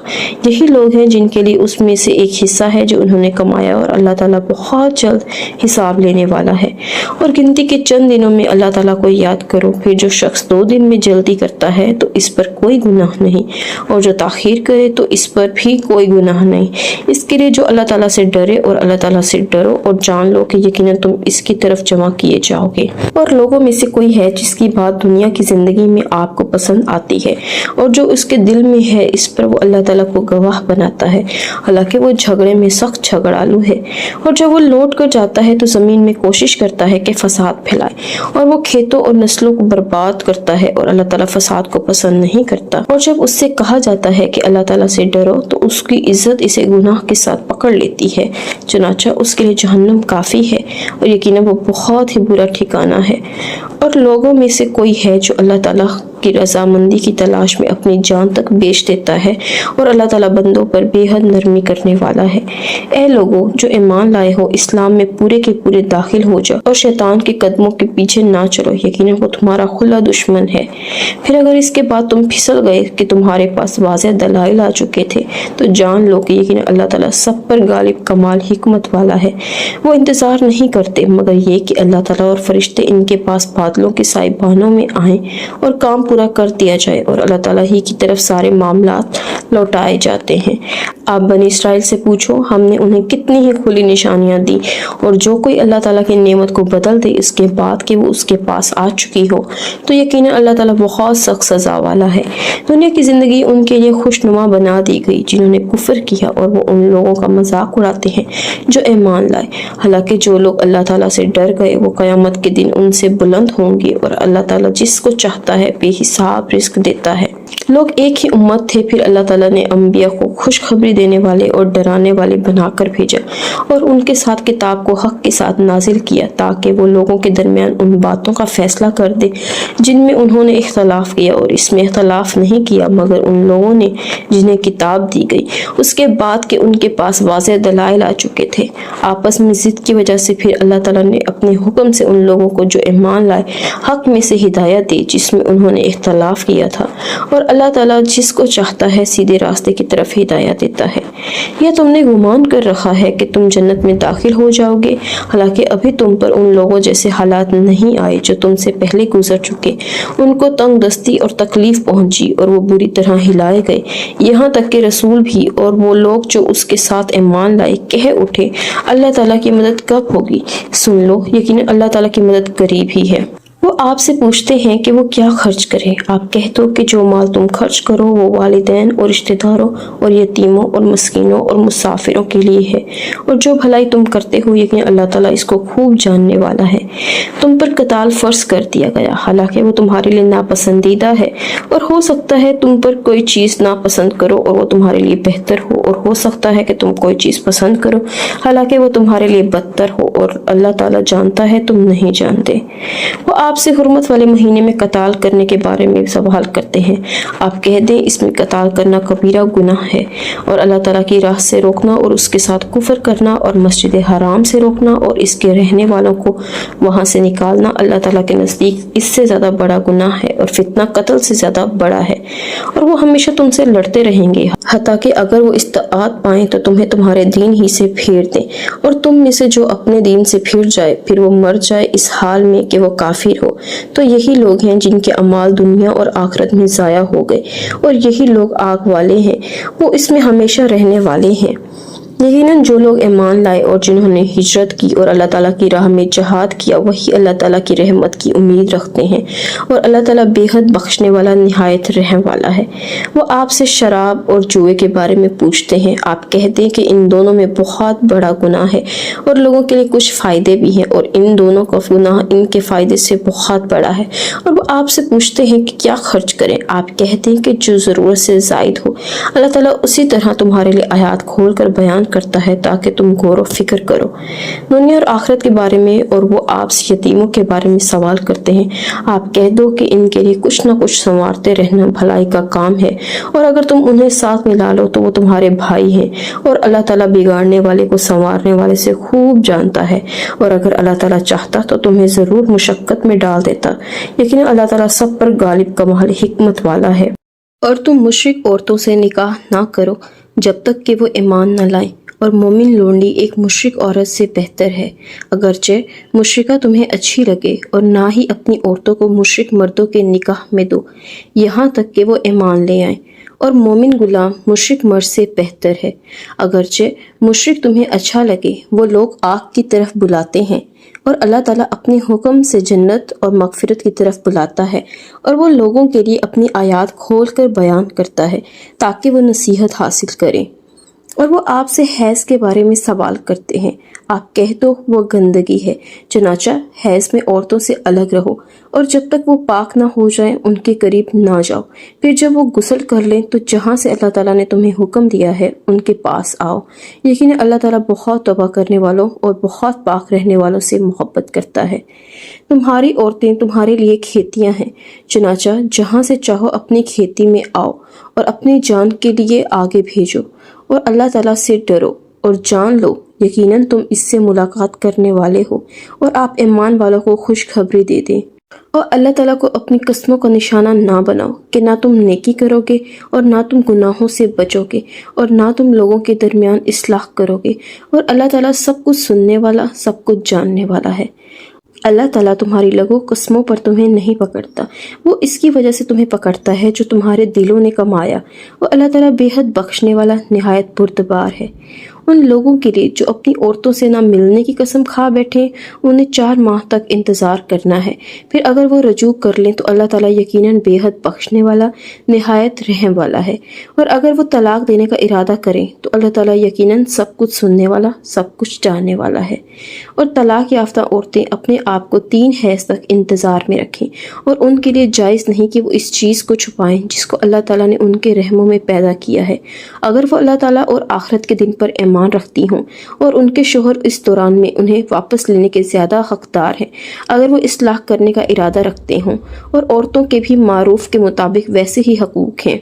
یہی لوگ ہیں جن کے لیے اس میں سے ایک حصہ ہے جو انہوں نے کمایا، اور اللہ تعالیٰ بہت جلد حساب لینے والا ہے۔ اور گنتی کے چند دنوں میں اللہ تعالیٰ کو یاد کرو، پھر جو شخص 2 دن میں جلدی کرتا ہے تو اس پر کوئی گناہ نہیں، اور جو تاخیر کرے تو اس پر بھی کوئی گناہ نہیں۔ اس کے لیے جو اللہ تعالیٰ سے ڈرے اور اللہ تعالیٰ سے ڈرو اور جان لو کہ یقیناً تم اس کی طرف جمع کیے جاؤ گے۔ اور لوگوں میں سے کوئی ہے جس کی بات دنیا کی زندگی میں آپ کو پسند آتی ہے، اور جو اس کے دل میں ہے اس پر وہ اللہ تعالیٰ کو گواہ بناتا ہے، حالانکہ وہ جھگڑے میں سخت جھگڑالو ہے۔ اور جب وہ لوٹ کر جاتا ہے تو زمین میں کوشش کرتا ہے کہ فساد پھیلائے، اور وہ کھیتوں اور نسلوں کو برباد کرتا ہے، اور اللہ تعالیٰ فساد کو پسند نہیں کرتا۔ اور جب اس سے کہا جاتا ہے کہ اللہ تعالیٰ سے ڈرو تو اس کی عزت اسے گناہ کے ساتھ پکڑ لیتی ہے، چنانچہ اس کے لیے جہنم کافی ہے اور یقیناً وہ بہت ہی برا ٹھکانہ ہے۔ اور لوگوں میں سے کوئی ہے جو اللہ تعالیٰ کی رضامندی کی تلاش میں اپنی جان تک بیچ دیتا ہے، اور اللہ تعالیٰ بندوں پر بے حد نرمی کرنے والا ہے۔ اے لوگوں جو ایمان لائے ہو، اسلام میں پورے کے پورے داخل ہو جاؤ اور شیطان کے قدموں کے پیچھے نہ چلو، یقیناً وہ تمہارا کھلا دشمن ہے۔ پھر اگر اس کے بعد تم پھسل گئے کہ تمہارے پاس واضح دلائل آ چکے تھے تو جان لو کہ یقیناً اللہ تعالیٰ سب پر غالب کمال حکمت والا ہے۔ وہ انتظار نہیں کرتے مگر یہ کہ اللہ تعالیٰ اور فرشتے ان کے پاس بادلوں کے سائبانوں میں آئیں اور کام پورا کر دیا جائے، اور اللہ تعالیٰ ہی کی طرف سارے معاملات لوٹائے جاتے ہیں۔ آپ بنی اسرائیل سے پوچھو، ہم نے انہیں کتنی ہی کھلی نشانیاں دی، اور جو کوئی اللہ تعالیٰ کی نعمت کو بدل دے اس کے بعد کہ وہ اس کے پاس آ چکی ہو تو یقیناً اللہ تعالیٰ بہت سخت سزا والا ہے۔ دنیا کی زندگی ان کے لیے خوشنما بنا دی گئی جنہوں نے کفر کیا، اور وہ ان لوگوں کا مذاق اڑاتے ہیں جو ایمان لائے، حالانکہ جو لوگ اللہ تعالیٰ سے ڈر گئے وہ قیامت کے دن ان سے بلند ہوں گے، اور اللہ تعالیٰ جس کو چاہتا ہے بے حساب رزق دیتا ہے۔ لوگ ایک ہی امت تھے، پھر اللہ تعالیٰ نے انبیاء کو خوشخبری دینے والے اور ڈرانے والے بنا کر بھیجا، اور ان کے ساتھ کتاب کو حق کے ساتھ نازل کیا تاکہ وہ لوگوں کے درمیان ان باتوں کا فیصلہ کر دے جن میں انہوں نے اختلاف کیا، اور اس میں اختلاف نہیں کیا مگر ان لوگوں نے جنہیں کتاب دی گئی اس کے بعد کہ ان کے پاس واضح دلائل آ چکے تھے۔ آپس میں ضد کی وجہ سے پھر اللہ تعالیٰ نے اپنے حکم سے ان لوگوں کو جو ایمان لائے حق میں سے ہدایت دی جس میں انہوں نے اختلاف کیا تھا، اور اللہ تعالیٰ جس کو چاہتا ہے سیدھے راستے کی طرف ہدایت دیتا ہے۔ یا تم نے گمان کر رکھا ہے کہ تم جنت میں داخل ہو جاؤ گے، حالانکہ ابھی تم پر ان لوگوں جیسے حالات نہیں آئے جو تم سے پہلے گزر چکے۔ ان کو تنگ دستی اور تکلیف پہنچی اور وہ بری طرح ہلائے گئے، یہاں تک کہ رسول بھی اور وہ لوگ جو اس کے ساتھ ایمان لائے کہہ اٹھے اللہ تعالیٰ کی مدد کب ہوگی؟ سن لو، یقیناً اللہ تعالیٰ کی مدد قریب ہی ہے۔ وہ آپ سے پوچھتے ہیں کہ وہ کیا خرچ کریں۔ آپ کہہ دو کہ جو مال تم خرچ کرو وہ والدین اور رشتہ داروں اور یتیموں اور مسکینوں اور مسافروں کے لیے ہے، اور جو بھلائی تم کرتے ہو یقین اللہ تعالیٰ اس کو خوب جاننے والا ہے۔ تم پر قتال فرض کر دیا گیا، حالانکہ وہ تمہارے لیے ناپسندیدہ ہے، اور ہو سکتا ہے تم پر کوئی چیز ناپسند کرو اور وہ تمہارے لیے بہتر ہو، اور ہو سکتا ہے کہ تم کوئی چیز پسند کرو حالانکہ وہ تمہارے لیے بدتر ہو، اور اللہ تعالیٰ جانتا ہے تم نہیں جانتے۔ وہ آپ سے حرمت والے مہینے میں قتال کرنے کے بارے میں سوال کرتے ہیں۔ آپ کہہ دیں اس میں قتال کرنا کبیرہ گناہ ہے، اور اللہ تعالیٰ کی راہ سے روکنا اور اس کے ساتھ کفر کرنا اور مسجد حرام سے روکنا اور اس کے رہنے والوں کو وہاں سے نکالنا اللہ تعالیٰ کے نزدیک اس سے زیادہ بڑا گناہ ہے، اور فتنہ قتل سے زیادہ بڑا ہے، اور وہ ہمیشہ تم سے لڑتے رہیں گے حتیٰ کہ اگر وہ استطاعت پائیں تو تمہیں تمہارے دین ہی سے پھیر دیں، اور تم میں سے جو اپنے دین سے پھر جائے پھر وہ مر جائے اس حال میں کہ وہ کافر ہو، تو یہی لوگ ہیں جن کے اعمال دنیا اور آخرت میں ضائع ہو گئے، اور یہی لوگ آگ والے ہیں، وہ اس میں ہمیشہ رہنے والے ہیں۔ یقیناً جو لوگ ایمان لائے اور جنہوں نے ہجرت کی اور اللہ تعالیٰ کی راہ میں جہاد کیا وہی اللہ تعالیٰ کی رحمت کی امید رکھتے ہیں، اور اللہ تعالیٰ بے حد بخشنے والا نہایت رحم والا ہے۔ وہ آپ سے شراب اور جوئے کے بارے میں پوچھتے ہیں۔ آپ کہہ دیں کہ ان دونوں میں بہت بڑا گناہ ہے، اور لوگوں کے لیے کچھ فائدے بھی ہیں، اور ان دونوں کا گناہ ان کے فائدے سے بہت بڑا ہے۔ اور وہ آپ سے پوچھتے ہیں کہ کیا خرچ کریں۔ آپ کہہ دیں کہ جو ضرورت سے زائد ہو۔ اللہ تعالیٰ اسی طرح تمہارے لیے آیات کھول کر بیان کرتا ہے تاکہ تم غور و فکر کرو۔ دنیا اور آخرت کے بارے میں اور وہ آپ سے یتیموں کے بارے میں سوال کرتے ہیں۔ آپ کہہ دو کہ ان کے لیے کچھ نہ کچھ سنوارتے رہنا بھلائی کا کام ہے، اور اگر تم انہیں ساتھ ملا لو تو وہ تمہارے بھائی ہیں، اور اللہ تعالیٰ بگاڑنے والے کو سنوارنے والے سے خوب جانتا ہے، اور اگر اللہ تعالیٰ چاہتا تو تمہیں ضرور مشقت میں ڈال دیتا، لیکن اللہ تعالیٰ سب پر غالب کمال حکمت والا ہے۔ اور تم مشرک عورتوں سے نکاح نہ کرو جب تک کہ وہ ایمان نہ لائیں، اور مومن لونڈی ایک مشرک عورت سے بہتر ہے، اگرچہ مشرکہ تمہیں اچھی لگے، اور نہ ہی اپنی عورتوں کو مشرک مردوں کے نکاح میں دو یہاں تک کہ وہ ایمان لے آئیں، اور مومن غلام مشرک مرد سے بہتر ہے، اگرچہ مشرک تمہیں اچھا لگے۔ وہ لوگ آگ کی طرف بلاتے ہیں، اور اللہ تعالیٰ اپنے حکم سے جنت اور مغفرت کی طرف بلاتا ہے، اور وہ لوگوں کے لیے اپنی آیات کھول کر بیان کرتا ہے تاکہ وہ نصیحت حاصل کریں۔ اور وہ آپ سے حیض کے بارے میں سوال کرتے ہیں۔ آپ کہہ دو وہ گندگی ہے، چنانچہ حیض میں عورتوں سے الگ رہو، اور جب تک وہ پاک نہ ہو جائیں ان کے قریب نہ جاؤ، پھر جب وہ غسل کر لیں تو جہاں سے اللہ تعالیٰ نے تمہیں حکم دیا ہے ان کے پاس آؤ، یقیناً اللہ تعالیٰ بہت توبہ کرنے والوں اور بہت پاک رہنے والوں سے محبت کرتا ہے۔ تمہاری عورتیں تمہارے لیے کھیتیاں ہیں، چنانچہ جہاں سے چاہو اپنی کھیتی میں آؤ، اور اپنی جان کے لیے آگے بھیجو، اور اللہ تعالیٰ سے ڈرو اور جان لو یقیناً تم اس سے ملاقات کرنے والے ہو، اور آپ ایمان والوں کو خوشخبری دے دیں۔ اور اللہ تعالیٰ کو اپنی قسموں کا نشانہ نہ بناؤ کہ نہ تم نیکی کرو گے اور نہ تم گناہوں سے بچو گے، اور نہ تم لوگوں کے درمیان اصلاح کرو گے، اور اللہ تعالیٰ سب کچھ سننے والا سب کچھ جاننے والا ہے۔ اللہ تعالیٰ تمہاری لغو قسموں پر تمہیں نہیں پکڑتا، وہ اس کی وجہ سے تمہیں پکڑتا ہے جو تمہارے دلوں نے کمایا، اور اللہ تعالیٰ بے حد بخشنے والا نہایت بردبار ہے۔ ان لوگوں کے لیے جو اپنی عورتوں سے نہ ملنے کی قسم کھا بیٹھے انہیں 4 ماہ تک انتظار کرنا ہے، پھر اگر وہ رجوع کر لیں تو اللہ تعالیٰ یقیناً بے حد بخشنے والا نہایت رحم والا ہے، اور اگر وہ طلاق دینے کا ارادہ کریں تو اللہ تعالیٰ یقیناً سب کچھ سننے والا سب کچھ جاننے والا ہے۔ اور طلاق یافتہ عورتیں اپنے آپ کو 3 حیض تک انتظار میں رکھیں، اور ان کے لیے جائز نہیں کہ وہ اس چیز کو چھپائیں جس کو اللہ تعالیٰ نے ان کے رحموں میں پیدا کیا ہے، اگر وہ اللہ تعالیٰ اور آخرت کے دن پر ایمان رکھتی ہوں، اور ان کے شوہر اس دوران میں انہیں واپس لینے کے زیادہ حقدار ہیں اگر وہ اصلاح کرنے کا ارادہ رکھتے ہوں، اور عورتوں کے بھی معروف کے مطابق ویسے ہی حقوق ہیں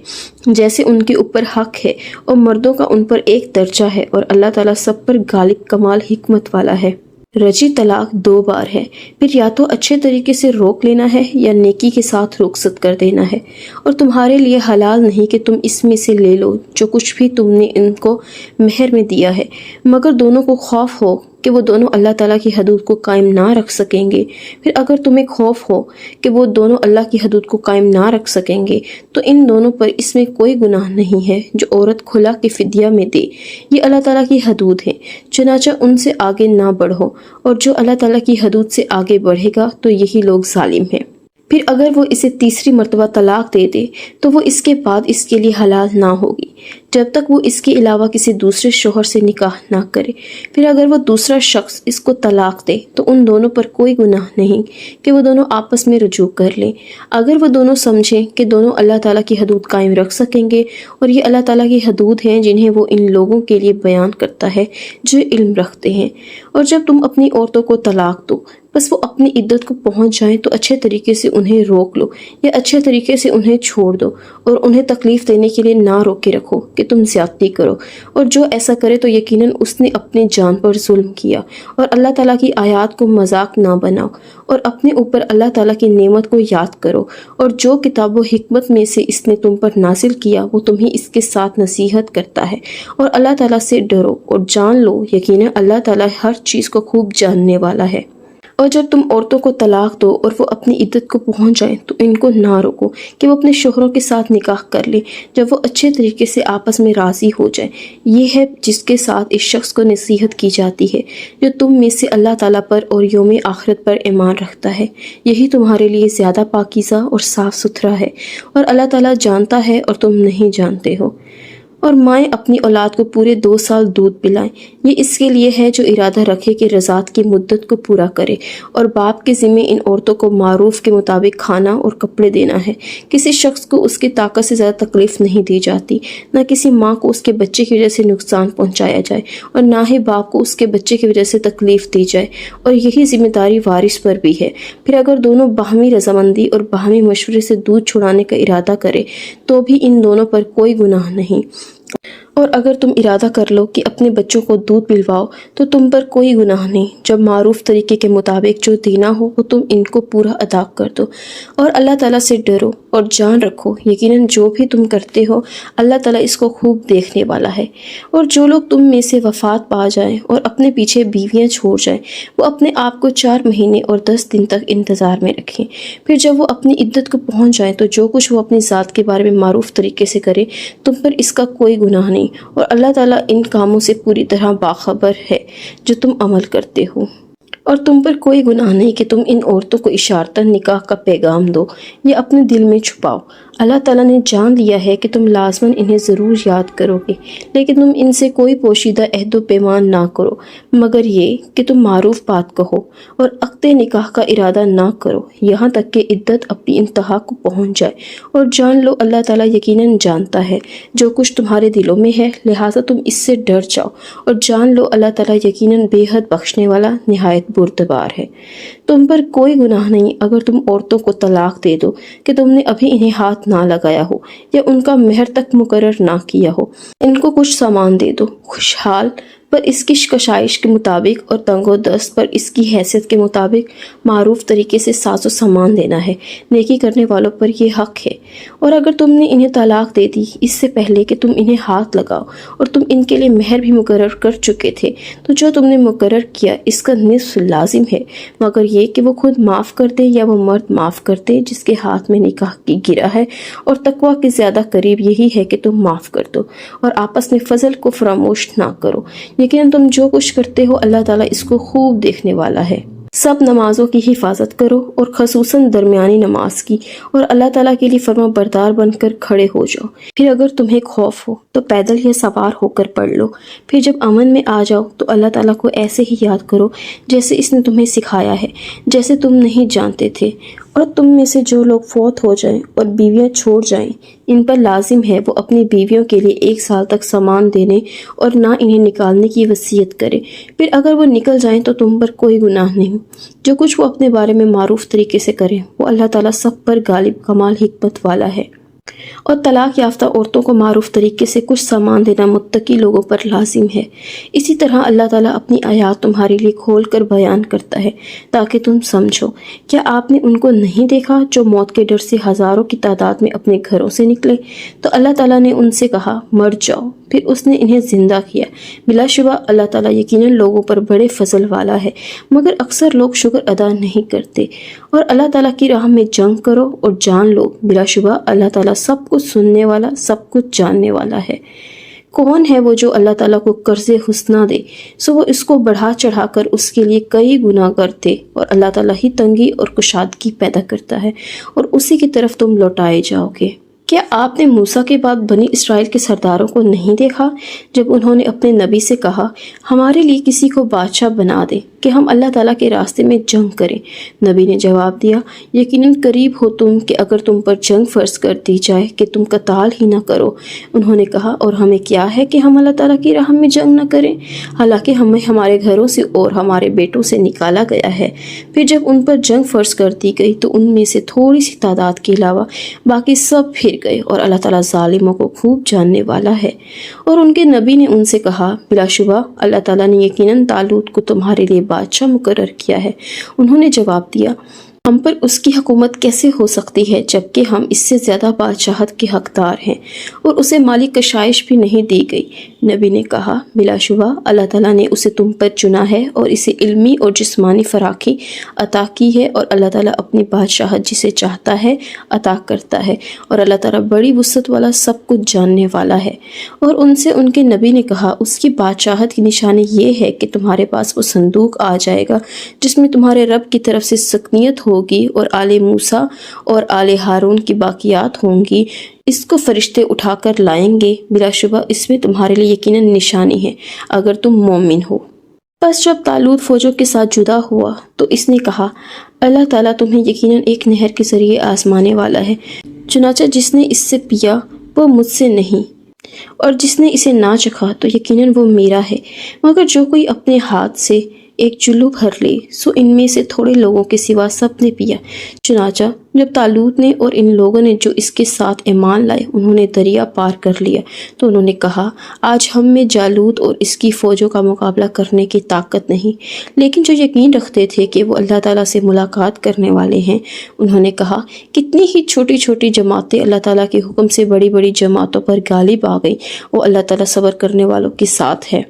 جیسے ان کے اوپر حق ہے، اور مردوں کا ان پر ایک درجہ ہے، اور اللہ تعالیٰ سب پر غالب کمال حکمت والا ہے۔ رجی طلاق 2 بار ہے، پھر یا تو اچھے طریقے سے روک لینا ہے یا نیکی کے ساتھ رخصت کر دینا ہے، اور تمہارے لیے حلال نہیں کہ تم اس میں سے لے لو جو کچھ بھی تم نے ان کو مہر میں دیا ہے، مگر دونوں کو خوف ہو کہ وہ دونوں اللہ تعالیٰ کی حدود کو قائم نہ رکھ سکیں گے، پھر اگر تمہیں خوف ہو کہ وہ دونوں اللہ کی حدود کو قائم نہ رکھ سکیں گے تو ان دونوں پر اس میں کوئی گناہ نہیں ہے جو عورت کھلا کے فدیہ میں دے۔ یہ اللہ تعالیٰ کی حدود ہیں، چنانچہ ان سے آگے نہ بڑھو، اور جو اللہ تعالیٰ کی حدود سے آگے بڑھے گا تو یہی لوگ ظالم ہیں۔ پھر اگر وہ اسے تیسری مرتبہ طلاق دے دے تو وہ اس کے بعد اس کے لیے حلال نہ ہوگی جب تک وہ اس کے علاوہ کسی دوسرے شوہر سے نکاح نہ کرے۔ پھر اگر وہ دوسرا شخص اس کو طلاق دے تو ان دونوں پر کوئی گناہ نہیں کہ وہ دونوں آپس میں رجوع کر لیں، اگر وہ دونوں سمجھیں کہ دونوں اللہ تعالیٰ کی حدود قائم رکھ سکیں گے، اور یہ اللہ تعالیٰ کی حدود ہیں جنہیں وہ ان لوگوں کے لیے بیان کرتا ہے جو علم رکھتے ہیں۔ اور جب تم اپنی عورتوں کو طلاق دو، بس وہ اپنی عدت کو پہنچ جائیں تو اچھے طریقے سے انہیں روک لو یا اچھے طریقے سے انہیں چھوڑ دو، اور انہیں تکلیف دینے کے لیے نہ روک کے رکھو کہ تم زیادتی کرو، اور جو ایسا کرے تو یقیناً اس نے اپنی جان پر ظلم کیا۔ اور اللہ تعالیٰ کی آیات کو مذاق نہ بناؤ، اور اپنے اوپر اللہ تعالیٰ کی نعمت کو یاد کرو، اور جو کتاب و حکمت میں سے اس نے تم پر نازل کیا وہ تمہیں اس کے ساتھ نصیحت کرتا ہے، اور اللہ تعالیٰ سے ڈرو اور جان لو یقیناً اللہ تعالیٰ ہر چیز کو خوب جاننے والا ہے۔ اور جب تم عورتوں کو طلاق دو اور وہ اپنی عدت کو پہنچ جائیں تو ان کو نہ روکو کہ وہ اپنے شوہروں کے ساتھ نکاح کر لیں جب وہ اچھے طریقے سے آپس میں راضی ہو جائیں۔ یہ ہے جس کے ساتھ اس شخص کو نصیحت کی جاتی ہے جو تم میں سے اللہ تعالیٰ پر اور یوم آخرت پر ایمان رکھتا ہے، یہی تمہارے لیے زیادہ پاکیزہ اور صاف ستھرا ہے، اور اللہ تعالیٰ جانتا ہے اور تم نہیں جانتے ہو۔ اور مائیں اپنی اولاد کو پورے 2 سال دودھ پلائیں، یہ اس کے لیے ہے جو ارادہ رکھے کہ رضاعت کی مدت کو پورا کرے، اور باپ کے ذمے ان عورتوں کو معروف کے مطابق کھانا اور کپڑے دینا ہے۔ کسی شخص کو اس کی طاقت سے زیادہ تکلیف نہیں دی جاتی، نہ کسی ماں کو اس کے بچے کی وجہ سے نقصان پہنچایا جائے، اور نہ ہی باپ کو اس کے بچے کی وجہ سے تکلیف دی جائے، اور یہی ذمہ داری وارث پر بھی ہے۔ پھر اگر دونوں باہمی رضامندی اور باہمی مشورے سے دودھ چھڑانے کا ارادہ کرے تو بھی ان دونوں پر کوئی گناہ نہیں۔ اور اگر تم ارادہ کر لو کہ اپنے بچوں کو دودھ پلواؤ تو تم پر کوئی گناہ نہیں، جب معروف طریقے کے مطابق جو دینا ہو وہ تم ان کو پورا ادا کر دو۔ اور اللہ تعالیٰ سے ڈرو اور جان رکھو یقیناً جو بھی تم کرتے ہو اللہ تعالیٰ اس کو خوب دیکھنے والا ہے۔ اور جو لوگ تم میں سے وفات پا جائیں اور اپنے پیچھے بیویاں چھوڑ جائیں وہ اپنے آپ کو 4 مہینے اور 10 دن تک انتظار میں رکھیں، پھر جب وہ اپنی عدت کو پہنچ جائیں تو جو کچھ وہ اپنی ذات کے بارے میں معروف طریقے سے کرے تم پر اس کا کوئی گناہ نہیں، اور اللہ تعالیٰ ان کاموں سے پوری طرح باخبر ہے جو تم عمل کرتے ہو۔ اور تم پر کوئی گناہ نہیں کہ تم ان عورتوں کو اشارتاً نکاح کا پیغام دو یا اپنے دل میں چھپاؤ۔ اللہ تعالیٰ نے جان لیا ہے کہ تم لازماً انہیں ضرور یاد کرو گے، لیکن تم ان سے کوئی پوشیدہ عہد و پیمان نہ کرو مگر یہ کہ تم معروف بات کہو، اور عقد نکاح کا ارادہ نہ کرو یہاں تک کہ عدت اپنی انتہا کو پہنچ جائے، اور جان لو اللہ تعالیٰ یقیناً جانتا ہے جو کچھ تمہارے دلوں میں ہے، لہٰذا تم اس سے ڈر جاؤ، اور جان لو اللہ تعالیٰ یقیناً بے حد بخشنے والا نہایت بردبار ہے۔ تم پر کوئی گناہ نہیں اگر تم عورتوں کو طلاق دے دو کہ تم نے ابھی انہیں ہاتھ نہ لگایا ہو یا ان کا مہر تک مقرر نہ کیا ہو۔ ان کو کچھ سامان دے دو، خوشحال پر اس کی کشائش کے مطابق اور تنگ و دست پر اس کی حیثیت کے مطابق معروف طریقے سے ساز و سامان دینا ہے، نیکی کرنے والوں پر یہ حق ہے۔ اور اگر تم نے انہیں طلاق دے دی اس سے پہلے کہ تم انہیں ہاتھ لگاؤ اور تم ان کے لیے مہر بھی مقرر کر چکے تھے تو جو تم نے مقرر کیا اس کا نصف لازم ہے، مگر یہ کہ وہ خود معاف کر دے یا وہ مرد معاف کر دے جس کے ہاتھ میں نکاح کی گرہ ہے، اور تقویٰ کے زیادہ قریب یہی ہے کہ تم معاف کر دو اور آپس میں فضل کو فراموش نہ کرو، لیکن تم جو کچھ کرتے ہو اللہ تعالیٰ اس کو خوب دیکھنے والا ہے۔ سب نمازوں کی حفاظت کرو اور خصوصاً درمیانی نماز کی، اور اللہ تعالیٰ کے لیے فرما بردار بن کر کھڑے ہو جاؤ۔ پھر اگر تمہیں خوف ہو تو پیدل یا سوار ہو کر پڑھ لو، پھر جب امن میں آ جاؤ تو اللہ تعالیٰ کو ایسے ہی یاد کرو جیسے اس نے تمہیں سکھایا ہے، جیسے تم نہیں جانتے تھے۔ اور تم میں سے جو لوگ فوت ہو جائیں اور بیویاں چھوڑ جائیں ان پر لازم ہے وہ اپنی بیویوں کے لیے 1 سال تک سامان دینے اور نہ انہیں نکالنے کی وصیت کرے، پھر اگر وہ نکل جائیں تو تم پر کوئی گناہ نہیں۔ جو کچھ وہ اپنے بارے میں معروف طریقے سے کریں وہ اللہ تعالیٰ سب پر غالب کمال حکمت والا ہے۔ اور طلاق یافتہ عورتوں کو معروف طریقے سے کچھ سامان دینا متقی لوگوں پر لازم ہے۔ اسی طرح اللہ تعالیٰ اپنی آیات تمہارے لیے کھول کر بیان کرتا ہے تاکہ تم سمجھو۔ کیا آپ نے ان کو نہیں دیکھا جو موت کے ڈر سے ہزاروں کی تعداد میں اپنے گھروں سے نکلے؟ تو اللہ تعالیٰ نے ان سے کہا مر جاؤ، پھر اس نے انہیں زندہ کیا۔ بلا شبہ اللہ تعالیٰ یقیناً لوگوں پر بڑے فضل والا ہے، مگر اکثر لوگ شکر ادا نہیں کرتے۔ اور اللہ تعالیٰ کی راہ میں جنگ کرو اور جان لو، بلا شبہ اللہ تعالیٰ سب کچھ سننے والا، سب کچھ جاننے والا ہے۔ کون ہے وہ جو اللہ تعالیٰ کو قرض حسنہ دے سو وہ اس کو بڑھا چڑھا کر اس کے لیے کئی گنا کرتے، اور اللہ تعالیٰ ہی تنگی اور کشادگی پیدا کرتا ہے اور اسی کی طرف تم لوٹائے جاؤ گے۔ کیا آپ نے موسیٰ کے بعد بنی اسرائیل کے سرداروں کو نہیں دیکھا جب انہوں نے اپنے نبی سے کہا ہمارے لیے کسی کو بادشاہ بنا دے کہ ہم اللہ تعالیٰ کے راستے میں جنگ کریں؟ نبی نے جواب دیا یقیناً قریب ہو تم کہ اگر تم پر جنگ فرض کر دی جائے کہ تم قتال ہی نہ کرو۔ انہوں نے کہا اور ہمیں کیا ہے کہ ہم اللہ تعالیٰ کی راہ میں جنگ نہ کریں، حالانکہ ہمیں ہمارے گھروں سے اور ہمارے بیٹوں سے نکالا گیا ہے۔ پھر جب ان پر جنگ فرض کر دی گئی تو ان میں سے تھوڑی سی تعداد کے علاوہ باقی سب پھر گئے، اور اللہ تعالیٰ ظالموں کو خوب جاننے والا ہے۔ اور ان کے نبی نے ان سے کہا بلا شبہ اللہ تعالیٰ نے یقیناً طالوت کو تمہارے لیے بادشاہ مقرر کیا ہے۔ انہوں نے جواب دیا ہم پر اس کی حکومت کیسے ہو سکتی ہے جبکہ ہم اس سے زیادہ بادشاہت کے حقدار ہیں، اور اسے مالی کشائش بھی نہیں دی گئی۔ نبی نے کہا بلا شبہ اللہ تعالیٰ نے اسے تم پر چنا ہے اور اسے علمی اور جسمانی فراخی عطا کی ہے، اور اللہ تعالیٰ اپنی بادشاہت جسے چاہتا ہے عطا کرتا ہے، اور اللہ تعالیٰ بڑی وسعت والا سب کچھ جاننے والا ہے۔ اور ان سے ان کے نبی نے کہا اس کی بادشاہت کی نشانی یہ ہے کہ تمہارے پاس وہ صندوق آ جائے گا جس میں تمہارے رب کی طرف سے سکنیت ہوگی اور آل موسیٰ اور آل ہارون کی باقیات ہوں گی۔ اس کو فرشتے اٹھا کر لائیں گے، بلا شبہ اس میں تمہارے لیے یقیناً نشانی ہے اگر تم مومن ہو۔ بس جب طالوت فوجوں کے ساتھ جدا ہوا تو اس نے کہا اللہ تعالیٰ تمہیں یقیناً ایک نہر کے ذریعے آزمانے والا ہے، چنانچہ جس نے اس سے پیا وہ مجھ سے نہیں، اور جس نے اسے نہ چکھا تو یقیناً وہ میرا ہے، مگر جو کوئی اپنے ہاتھ سے ایک چلو بھر لے سو ان میں سے تھوڑے لوگوں کے سوا سب نے پیا۔ چنانچہ جب طالوت نے اور ان لوگوں نے جو اس کے ساتھ ایمان لائے انہوں نے دریا پار کر لیا تو انہوں نے کہا آج ہم میں جالوت اور اس کی فوجوں کا مقابلہ کرنے کی طاقت نہیں، لیکن جو یقین رکھتے تھے کہ وہ اللہ تعالیٰ سے ملاقات کرنے والے ہیں انہوں نے کہا کتنی ہی چھوٹی چھوٹی جماعتیں اللہ تعالیٰ کے حکم سے بڑی بڑی جماعتوں پر غالب آ گئیں، وہ اللہ تعالیٰ صبر کرنے والوں کے ساتھ ہے۔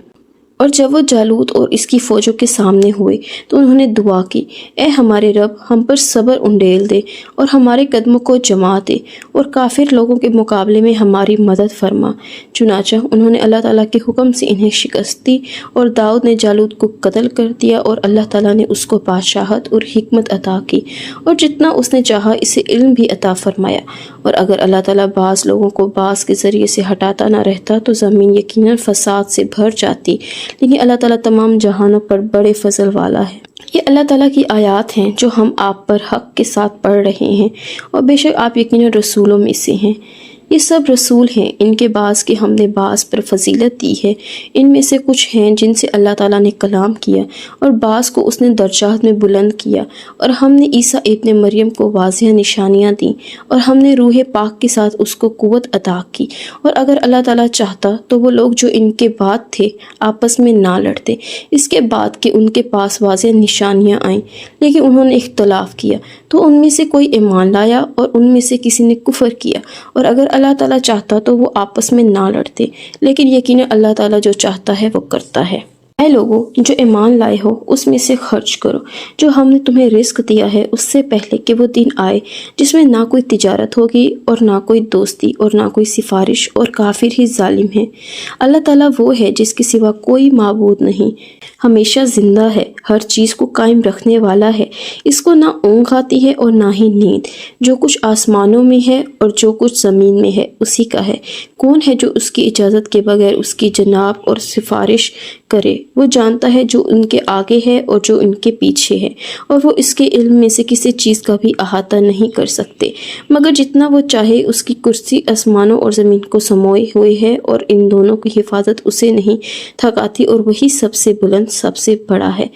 اور جب وہ جالوت اور اس کی فوجوں کے سامنے ہوئے تو انہوں نے دعا کی اے ہمارے رب ہم پر صبر انڈیل دے اور ہمارے قدموں کو جما دے اور کافر لوگوں کے مقابلے میں ہماری مدد فرما۔ چنانچہ انہوں نے اللہ تعالیٰ کے حکم سے انہیں شکست دی، اور داؤد نے جالوت کو قتل کر دیا، اور اللہ تعالیٰ نے اس کو بادشاہت اور حکمت عطا کی، اور جتنا اس نے چاہا اسے علم بھی عطا فرمایا۔ اور اگر اللہ تعالیٰ بعض لوگوں کو بعض کے ذریعے سے ہٹاتا نہ رہتا تو زمین یقیناً فساد سے بھر جاتی، لیکن اللہ تعالیٰ تمام جہانوں پر بڑے فضل والا ہے۔ یہ اللہ تعالیٰ کی آیات ہیں جو ہم آپ پر حق کے ساتھ پڑھ رہے ہیں، اور بے شک آپ یقیناً رسولوں میں سے ہیں۔ یہ سب رسول ہیں، ان کے بعض کے ہم نے بعض پر فضیلت دی ہے، ان میں سے کچھ ہیں جن سے اللہ تعالیٰ نے کلام کیا، اور بعض کو اس نے درجات میں بلند کیا، اور ہم نے عیسیٰ ابن مریم کو واضح نشانیاں دیں، اور ہم نے روح پاک کے ساتھ اس کو قوت عطا کی، اور اگر اللہ تعالیٰ چاہتا تو وہ لوگ جو ان کے بعد تھے آپس میں نہ لڑتے، اس کے بعد کہ ان کے پاس واضح نشانیاں آئیں، لیکن انہوں نے اختلاف کیا تو ان میں سے کوئی ایمان لایا اور ان میں سے کسی نے کفر کیا، اور اگر اللہ تعالیٰ چاہتا تو وہ آپس میں نہ لڑتے، لیکن یقیناً اللہ تعالیٰ جو چاہتا ہے وہ کرتا ہے۔ اے لوگوں جو ایمان لائے ہو اس میں سے خرچ کرو جو ہم نے تمہیں رزق دیا ہے اس سے پہلے کہ وہ دن آئے جس میں نہ کوئی تجارت ہوگی اور نہ کوئی دوستی اور نہ کوئی سفارش، اور کافر ہی ظالم ہے۔ اللہ تعالیٰ وہ ہے جس کے سوا کوئی معبود نہیں، ہمیشہ زندہ ہے، ہر چیز کو قائم رکھنے والا ہے، اس کو نہ اونگ آتی ہے اور نہ ہی نیند۔ جو کچھ آسمانوں میں ہے اور جو کچھ زمین میں ہے اسی کا ہے۔ کون ہے جو اس کی اجازت کے بغیر اس کی جناب اور سفارش کرے۔ وہ جانتا ہے جو ان کے آگے ہے اور جو ان کے پیچھے ہے، اور وہ اس کے علم میں سے کسی چیز کا بھی احاطہ نہیں کر سکتے، مگر جتنا وہ چاہے۔ اس کی کرسی آسمانوں اور زمین کو سموئے ہوئے ہے، اور ان دونوں کی حفاظت اسے نہیں تھکاتی، اور وہی سب سے بلند، سب سے بڑا ہے۔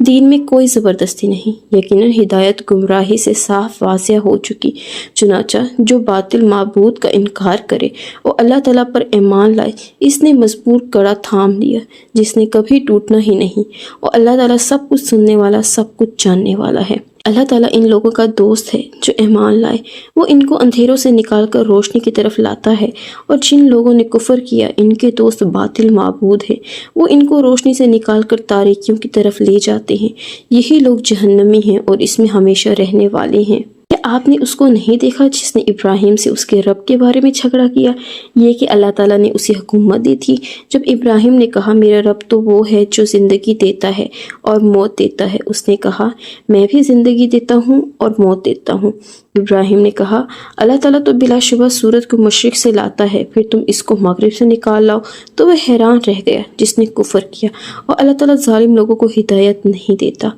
دین میں کوئی زبردستی نہیں، یقیناً ہدایت گمراہی سے صاف واضح ہو چکی۔ چنانچہ جو باطل معبود کا انکار کرے اور اللہ تعالیٰ پر ایمان لائے، اس نے مضبوط کڑا تھام لیا جس نے کبھی ٹوٹنا ہی نہیں، اور اللہ تعالیٰ سب کچھ سننے والا، سب کچھ جاننے والا ہے۔ اللہ تعالیٰ ان لوگوں کا دوست ہے جو ایمان لائے، وہ ان کو اندھیروں سے نکال کر روشنی کی طرف لاتا ہے، اور جن لوگوں نے کفر کیا ان کے دوست باطل معبود ہے، وہ ان کو روشنی سے نکال کر تاریکیوں کی طرف لے جاتے ہیں۔ یہی لوگ جہنمی ہیں اور اس میں ہمیشہ رہنے والے ہیں۔ کیا آپ نے اس کو نہیں دیکھا جس نے ابراہیم سے اس کے رب کے بارے میں جھگڑا کیا؟ یہ کہ اللہ تعالیٰ نے اسے حکومت دی تھی۔ جب ابراہیم نے کہا میرا رب تو وہ ہے جو زندگی دیتا ہے اور موت دیتا ہے، اس نے کہا میں بھی زندگی دیتا ہوں اور موت دیتا ہوں۔ ابراہیم نے کہا اللہ تعالیٰ تو بلا شبہ سورج کو مشرق سے لاتا ہے، پھر تم اس کو مغرب سے نکال لاؤ۔ تو وہ حیران رہ گیا جس نے کفر کیا، اور اللہ تعالیٰ ظالم لوگوں کو ہدایت نہیں دیتا۔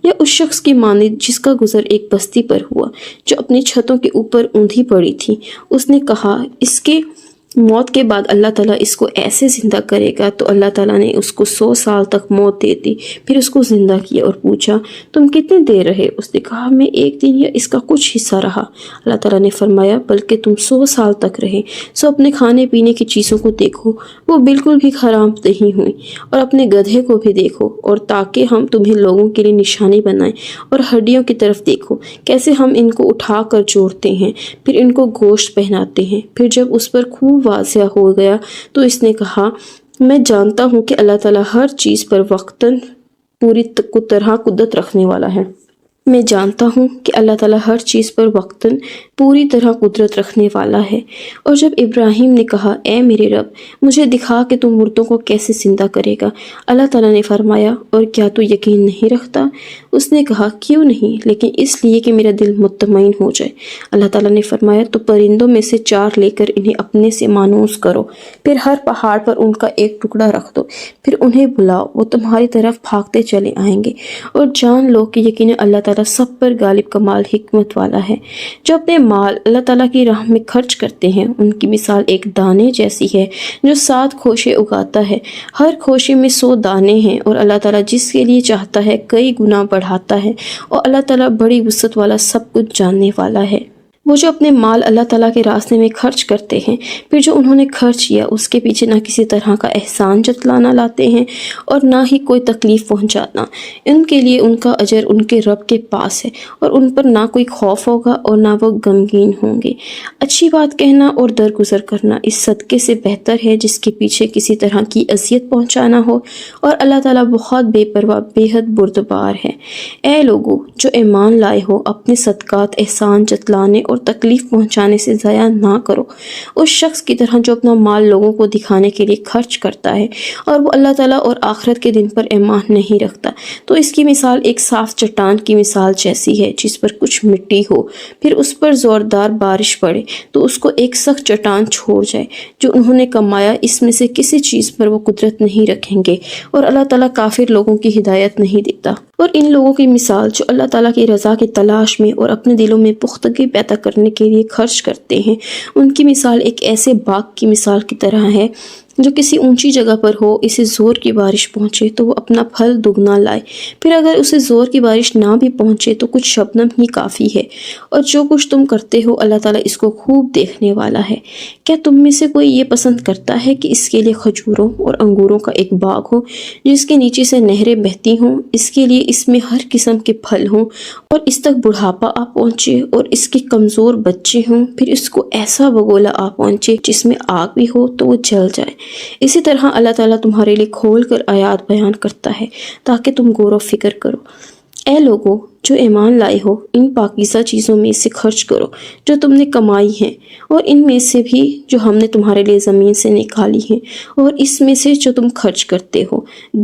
یا اس شخص کی مانند جس کا گزر ایک بستی پر ہوا جو اپنی چھتوں کے اوپر اوندھی پڑی تھی۔ اس نے کہا اس کے موت کے بعد اللہ تعالیٰ اس کو ایسے زندہ کرے گا، تو اللہ تعالیٰ نے اس کو 100 سال تک موت دے دی، پھر اس کو زندہ کیا اور پوچھا تم کتنے دیر رہے؟ اس نے کہا میں 1 دن یا اس کا کچھ حصہ رہا۔ اللہ تعالیٰ نے فرمایا بلکہ تم 100 سال تک رہے، سو اپنے کھانے پینے کی چیزوں کو دیکھو، وہ بالکل بھی خراب نہیں ہوئی، اور اپنے گدھے کو بھی دیکھو، اور تاکہ ہم تمہیں لوگوں کے لیے نشانی بنائیں، اور ہڈیوں کی طرف دیکھو کیسے ہم ان کو اٹھا کر جوڑتے ہیں، پھر ان کو گوشت پہناتے ہیں۔ پھر جب اس پر خوب واضح ہو گیا تو اس نے کہا میں جانتا ہوں کہ اللہ تعالیٰ ہر چیز پر وقتاً پوری طرح قدرت رکھنے والا ہے۔ میں جانتا ہوں کہ اللہ تعالیٰ ہر چیز پر وقتاً پوری طرح قدرت رکھنے والا ہے۔ اور جب ابراہیم نے کہا اے میرے رب مجھے دکھا کہ تو مردوں کو کیسے زندہ کرے گا، اللہ تعالیٰ نے فرمایا اور کیا تو یقین نہیں رکھتا؟ اس نے کہا کیوں نہیں، لیکن اس لیے کہ میرا دل مطمئن ہو جائے۔ اللہ تعالیٰ نے فرمایا تو پرندوں میں سے 4 لے کر انہیں اپنے سے مانوس کرو، پھر ہر پہاڑ پر ان کا ایک ٹکڑا رکھ دو، پھر انہیں بلاؤ، وہ تمہاری طرف بھاگتے چلے آئیں گے، اور جان لو کہ یقیناً اللہ تعالیٰ سب پر غالب کمال حکمت والا ہے۔ جو اپنے مال اللہ تعالیٰ کی راہ میں خرچ کرتے ہیں ان کی مثال ایک دانے جیسی ہے جو 7 خوشے اگاتا ہے، ہر خوشے میں 100 دانے ہیں، اور اللہ تعالیٰ جس کے لیے چاہتا ہے کئی گنا بڑھاتا ہے، اور اللہ تعالیٰ بڑی وسعت والا سب کچھ جاننے والا ہے۔ وہ جو اپنے مال اللہ تعالیٰ کے راستے میں خرچ کرتے ہیں، پھر جو انہوں نے خرچ کیا اس کے پیچھے نہ کسی طرح کا احسان جتلانا لاتے ہیں اور نہ ہی کوئی تکلیف پہنچانا، ان کے لیے ان کا اجر ان کے رب کے پاس ہے، اور ان پر نہ کوئی خوف ہوگا اور نہ وہ غمگین ہوں گے۔ اچھی بات کہنا اور درگزر کرنا اس صدقے سے بہتر ہے جس کے پیچھے کسی طرح کی اذیت پہنچانا ہو، اور اللہ تعالیٰ بہت بے پرواہ، بے حد بردبار ہے۔ اے لوگو جو ایمان لائے ہو، اپنے صدقات احسان جتلانے اور تکلیف پہنچانے سے ضائع نہ کرو، اس شخص کی طرح جو اپنا مال لوگوں کو دکھانے کے لیے خرچ کرتا ہے اور وہ اللہ تعالیٰ اور آخرت کے دن پر ایمان نہیں رکھتا۔ تو اس کی مثال ایک صاف چٹان کی مثال جیسی ہے جس پر کچھ مٹی ہو، پھر اس پر زوردار بارش پڑے تو اس کو ایک سخت چٹان چھوڑ جائے۔ جو انہوں نے کمایا اس میں سے کسی چیز پر وہ قدرت نہیں رکھیں گے، اور اللہ تعالیٰ کافر لوگوں کی ہدایت نہیں دیتا۔ اور ان لوگوں کی مثال جو اللہ تعالیٰ کی رضا کی تلاش میں اور اپنے دلوں میں پختگی پیدا کرنے کے لیے خرچ کرتے ہیں، ان کی مثال ایک ایسے باغ کی مثال کی طرح ہے جو کسی اونچی جگہ پر ہو، اسے زور کی بارش پہنچے تو وہ اپنا پھل دگنا لائے، پھر اگر اسے زور کی بارش نہ بھی پہنچے تو کچھ شبنم ہی کافی ہے۔ اور جو کچھ تم کرتے ہو اللہ تعالیٰ اس کو خوب دیکھنے والا ہے۔ کیا تم میں سے کوئی یہ پسند کرتا ہے کہ اس کے لیے کھجوروں اور انگوروں کا ایک باغ ہو جس کے نیچے سے نہریں بہتی ہوں، اس کے لیے اس میں ہر قسم کے پھل ہوں، اور اس تک بڑھاپا آ پہنچے اور اس کے کمزور بچے ہوں، پھر اس کو ایسا بگولا آ پہنچے جس میں آگ بھی ہو تو وہ جل جائے؟ اسی طرح اللہ تعالیٰ تمہارے لیے کھول کر آیات بیان کرتا ہے تاکہ تم غور و فکر کرو۔ اے لوگو جو ایمان لائے ہو، ان پاکیزہ چیزوں میں سے خرچ کرو جو تم نے کمائی ہیں، اور ان میں سے بھی جو ہم نے تمہارے لیے زمین سے نکالی ہیں، اور اس میں سے جو تم خرچ کرتے ہو۔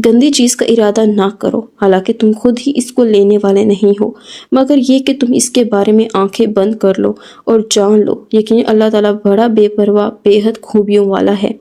گندی چیز کا ارادہ نہ کرو، حالانکہ تم خود ہی اس کو لینے والے نہیں ہو، مگر یہ کہ تم اس کے بارے میں آنکھیں بند کر لو اور جان لو، یقین اللہ تعالیٰ بڑا بے پرواہ، بے حد خوبیوں والا ہے۔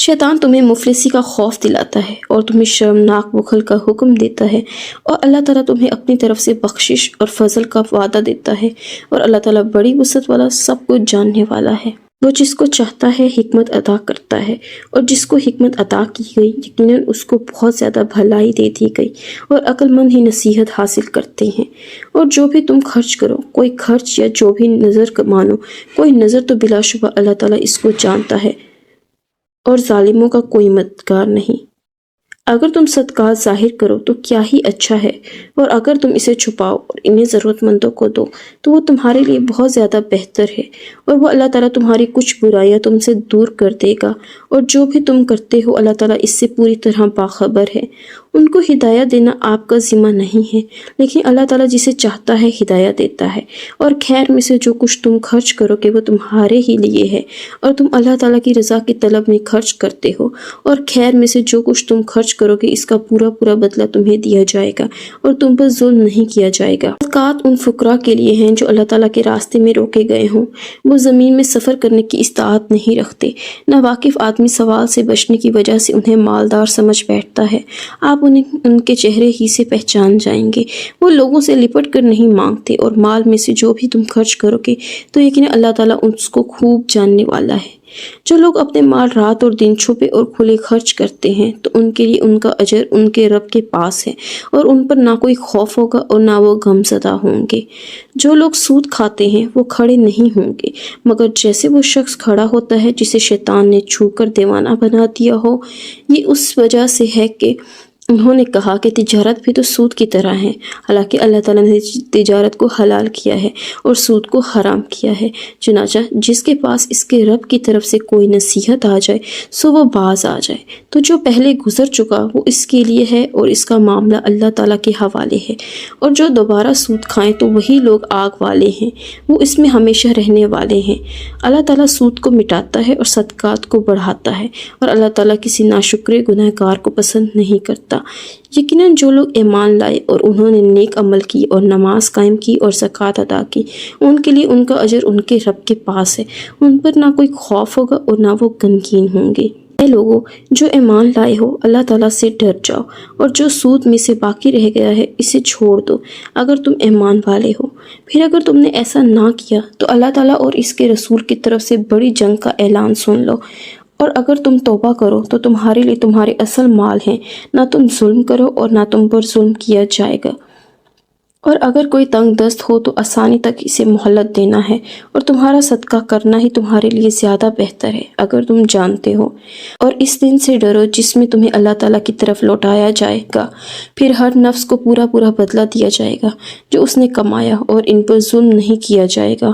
شیطان تمہیں مفلسی کا خوف دلاتا ہے اور تمہیں شرمناک بخل کا حکم دیتا ہے، اور اللہ تعالیٰ تمہیں اپنی طرف سے بخشش اور فضل کا وعدہ دیتا ہے، اور اللہ تعالیٰ بڑی وسعت والا، سب کچھ جاننے والا ہے۔ وہ جس کو چاہتا ہے حکمت عطا کرتا ہے، اور جس کو حکمت عطا کی گئی یقیناً اس کو بہت زیادہ بھلائی دے دی گئی، اور عقل مند ہی نصیحت حاصل کرتے ہیں۔ اور جو بھی تم خرچ کرو، کوئی خرچ یا جو بھی نظر مانو، کوئی نظر، تو بلا شبہ اللہ تعالیٰ اس کو جانتا ہے، اور ظالموں کا کوئی مددگار نہیں۔ اگر تم صدقات ظاہر کرو تو کیا ہی اچھا ہے، اور اگر تم اسے چھپاؤ اور انہیں ضرورت مندوں کو دو تو وہ تمہارے لیے بہت زیادہ بہتر ہے، اور وہ اللہ تعالیٰ تمہاری کچھ برائیاں تم سے دور کر دے گا، اور جو بھی تم کرتے ہو اللہ تعالیٰ اس سے پوری طرح باخبر ہے۔ ان کو ہدایت دینا آپ کا ذمہ نہیں ہے، لیکن اللہ تعالیٰ جسے چاہتا ہے ہدایت دیتا ہے، اور خیر میں سے جو کچھ تم خرچ کرو گے وہ تمہارے ہی لیے ہے، اور تم اللہ تعالیٰ کی رضا کی طلب میں خرچ کرتے ہو، اور خیر میں سے جو کچھ تم خرچ کرو گے اس کا پورا پورا بدلہ تمہیں دیا جائے گا، اور تم پر ظلم نہیں کیا جائے گا۔ صدقات ان فقراء کے لیے ہیں جو اللہ تعالیٰ کے راستے میں روکے گئے ہوں، وہ زمین میں سفر کرنے کی استطاعت نہیں رکھتے۔ ناواقف آدمی سوال سے بچنے کی وجہ سے انہیں مالدار سمجھ بیٹھتا ہے، آپ انہیں ان کے چہرے ہی سے پہچان جائیں گے۔ وہ لوگوں سے لپٹ کر نہیں مانگتے، اور مال میں سے جو بھی تم خرچ کرو گے تو یقیناً اللہ تعالیٰ اس کو خوب جاننے والا ہے۔ جو لوگ اپنے مال رات اور دن چھپے اور کھلے خرچ کرتے ہیں تو ان کے لیے ان کا اجر ان کے رب کے پاس ہے، اور ان پر نہ کوئی خوف ہوگا اور نہ وہ غم زدہ ہوں گے۔ جو لوگ سود کھاتے ہیں وہ کھڑے نہیں ہوں گے، مگر جیسے وہ شخص کھڑا ہوتا ہے جسے شیطان نے چھو کر دیوانہ بنا دیا ہو۔ یہ اس وجہ سے ہے کہ انہوں نے کہا کہ تجارت بھی تو سود کی طرح ہے، حالانکہ اللہ تعالیٰ نے تجارت کو حلال کیا ہے اور سود کو حرام کیا ہے۔ چنانچہ جس کے پاس اس کے رب کی طرف سے کوئی نصیحت آ جائے سو وہ باز آ جائے، تو جو پہلے گزر چکا وہ اس کے لیے ہے اور اس کا معاملہ اللہ تعالیٰ کے حوالے ہے، اور جو دوبارہ سود کھائیں تو وہی لوگ آگ والے ہیں، وہ اس میں ہمیشہ رہنے والے ہیں۔ اللہ تعالیٰ سود کو مٹاتا ہے اور صدقات کو بڑھاتا ہے، اور اللہ تعالیٰ کسی ناشکر گناہ گار کو پسند نہیں کرتا۔ یقیناً جو لوگ ایمان لائے اور انہوں نے نیک عمل کی اور نماز قائم کی اور زکوٰۃ ادا کی، ان کے لیے ان کا اجر ان کے رب کے پاس ہے، ان پر نہ کوئی خوف ہوگا اور نہ وہ غمگین ہوں گے۔ اے لوگو جو ایمان لائے ہو، اللہ تعالیٰ سے ڈر جاؤ، اور جو سود میں سے باقی رہ گیا ہے اسے چھوڑ دو اگر تم ایمان والے ہو۔ پھر اگر تم نے ایسا نہ کیا تو اللہ تعالیٰ اور اس کے رسول کی طرف سے بڑی جنگ کا اعلان سن لو، اور اگر تم توبہ کرو تو تمہارے لیے تمہارے اصل مال ہیں، نہ تم ظلم کرو اور نہ تم پر ظلم کیا جائے گا۔ اور اگر کوئی تنگ دست ہو تو آسانی تک اسے مہلت دینا ہے، اور تمہارا صدقہ کرنا ہی تمہارے لیے زیادہ بہتر ہے اگر تم جانتے ہو۔ اور اس دن سے ڈرو جس میں تمہیں اللہ تعالیٰ کی طرف لوٹایا جائے گا، پھر ہر نفس کو پورا پورا بدلہ دیا جائے گا جو اس نے کمایا، اور ان پر ظلم نہیں کیا جائے گا۔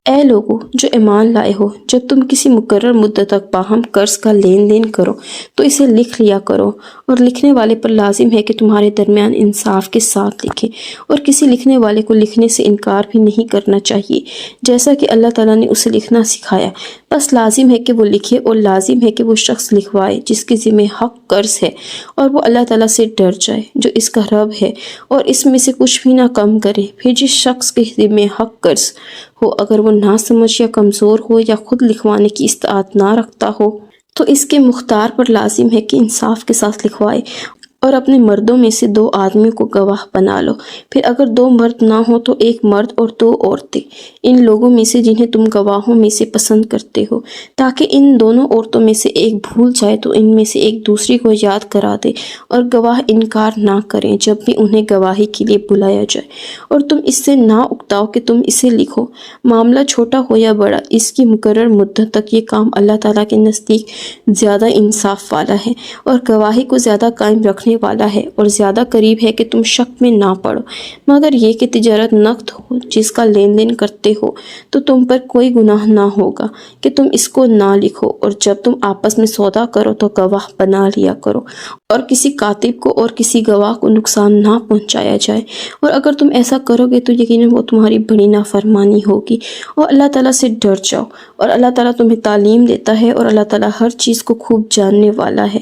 اے لوگو جو ایمان لائے ہو، جب تم کسی مقرر مدت تک باہم قرض کا لین دین کرو تو اسے لکھ لیا کرو، اور لکھنے والے پر لازم ہے کہ تمہارے درمیان انصاف کے ساتھ لکھے، اور کسی لکھنے والے کو لکھنے سے انکار بھی نہیں کرنا چاہیے جیسا کہ اللہ تعالیٰ نے اسے لکھنا سکھایا۔ بس لازم ہے کہ وہ لکھے، اور لازم ہے کہ وہ شخص لکھوائے جس کے ذمہ حق قرض ہے، اور وہ اللہ تعالیٰ سے ڈر جائے جو اس کا رب ہے، اور اس میں سے کچھ بھی نہ کم کرے۔ پھر جس شخص کے ذمہ حق قرض ہو، اگر وہ نہ سمجھ یا کمزور ہو یا خود لکھوانے کی استطاعت نہ رکھتا ہو تو اس کے مختار پر لازم ہے کہ انصاف کے ساتھ لکھوائے، اور اپنے مردوں میں سے 2 آدمیوں کو گواہ بنا لو۔ پھر اگر 2 مرد نہ ہو تو 1 مرد اور 2 عورتیں ان لوگوں میں سے جنہیں تم گواہوں میں سے پسند کرتے ہو، تاکہ ان دونوں عورتوں میں سے ایک بھول جائے تو ان میں سے ایک دوسری کو یاد کرا دے، اور گواہ انکار نہ کریں جب بھی انہیں گواہی کے لیے بلایا جائے۔ اور تم اس سے نہ اکتاؤ کہ تم اسے لکھو، معاملہ چھوٹا ہو یا بڑا، اس کی مقرر مدت تک یہ کام اللہ تعالیٰ کے نزدیک زیادہ انصاف والا ہے، اور گواہی کو زیادہ قائم رکھنے والا ہے، اور زیادہ قریب ہے کہ تم شک میں نہ پڑو، مگر یہ کہ تجارت نقد ہو جس کا لین دین کرتے ہو تو تم پر کوئی گناہ نہ ہوگا کہ تم اس کو نہ لکھو، اور جب تم آپس میں سودا کرو تو گواہ بنا لیا کرو، اور کسی کاتب کو اور کسی گواہ کو نقصان نہ پہنچایا جائے، اور اگر تم ایسا کرو گے تو یقیناً وہ تمہاری بڑی نافرمانی ہوگی۔ اور اللہ تعالیٰ سے ڈر جاؤ، اور اللہ تعالیٰ تمہیں تعلیم دیتا ہے، اور اللہ تعالیٰ ہر چیز کو خوب جاننے والا ہے۔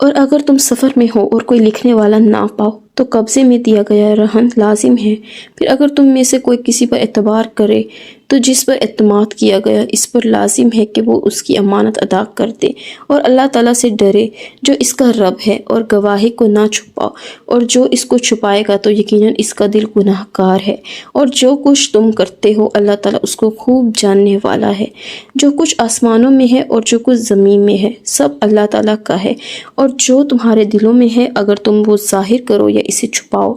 اور اگر تم سفر میں ہو اور کوئی لکھنے والا نہ پاؤ تو قبضے میں دیا گیا رہن لازم ہے۔ پھر اگر تم میں سے کوئی کسی پر اعتبار کرے تو جس پر اعتماد کیا گیا اس پر لازم ہے کہ وہ اس کی امانت ادا کر دے، اور اللہ تعالیٰ سے ڈرے جو اس کا رب ہے، اور گواہی کو نہ چھپاؤ، اور جو اس کو چھپائے گا تو یقیناً اس کا دل گناہ گار ہے، اور جو کچھ تم کرتے ہو اللہ تعالیٰ اس کو خوب جاننے والا ہے۔ جو کچھ آسمانوں میں ہے اور جو کچھ زمین میں ہے سب اللہ تعالیٰ کا ہے، اور جو تمہارے دلوں میں ہے اگر تم وہ ظاہر کرو یا اسے چھپاؤ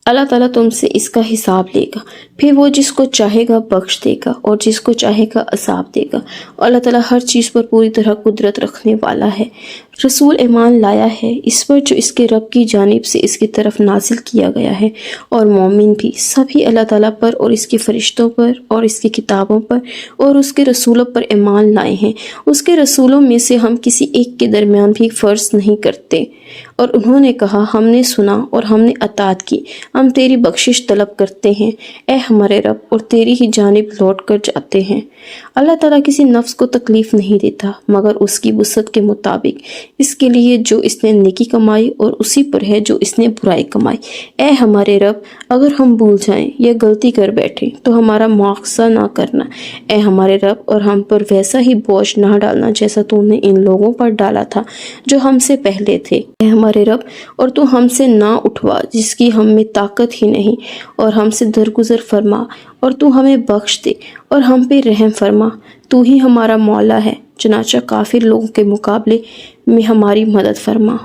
اللہ تعالیٰ تم سے اس کا حساب لے گا۔ پھر وہ جس کو چاہے گا بخش دے گا اور جس کو چاہے گا عذاب دے گا، اور اللہ تعالیٰ ہر چیز پر پوری طرح قدرت رکھنے والا ہے۔ رسول ایمان لایا ہے اس پر جو اس کے رب کی جانب سے اس کی طرف نازل کیا گیا ہے، اور مومن بھی سبھی اللہ تعالیٰ پر اور اس کے فرشتوں پر اور اس کی کتابوں پر اور اس کے رسولوں پر ایمان لائے ہیں۔ اس کے رسولوں میں سے ہم کسی ایک کے درمیان بھی فرض نہیں کرتے۔ اور انہوں نے کہا ہم نے سنا اور ہم نے اطاعت کی، ہم تیری بخشش طلب کرتے ہیں اے ہمارے رب، اور تیری ہی جانب لوٹ کر جاتے ہیں۔ اللہ تعالیٰ کسی نفس کو تکلیف نہیں دیتا مگر اس کی وسعت کے مطابق، اس کے لیے جو اس نے نیکی کمائی اور اسی پر ہے جو اس نے برائی کمائی۔ اے ہمارے رب، اگر ہم بھول جائیں یا غلطی کر بیٹھیں تو ہمارا مواخذہ نہ کرنا، اے ہمارے رب، اور ہم پر ویسا ہی بوجھ نہ ڈالنا جیسا تو نے ان لوگوں پر ڈالا تھا جو ہم سے پہلے تھے، اے ہمارے رب، اور تو ہم سے نہ اٹھوا جس کی ہم میں طاقت ہی نہیں، اور ہم سے درگزر فرما اور تو ہمیں بخش دے اور ہم پہ رحم فرما۔ تو ہی ہمارا مولا ہے، چنانچہ کافر لوگوں کے مقابلے میں ہماری مدد فرما۔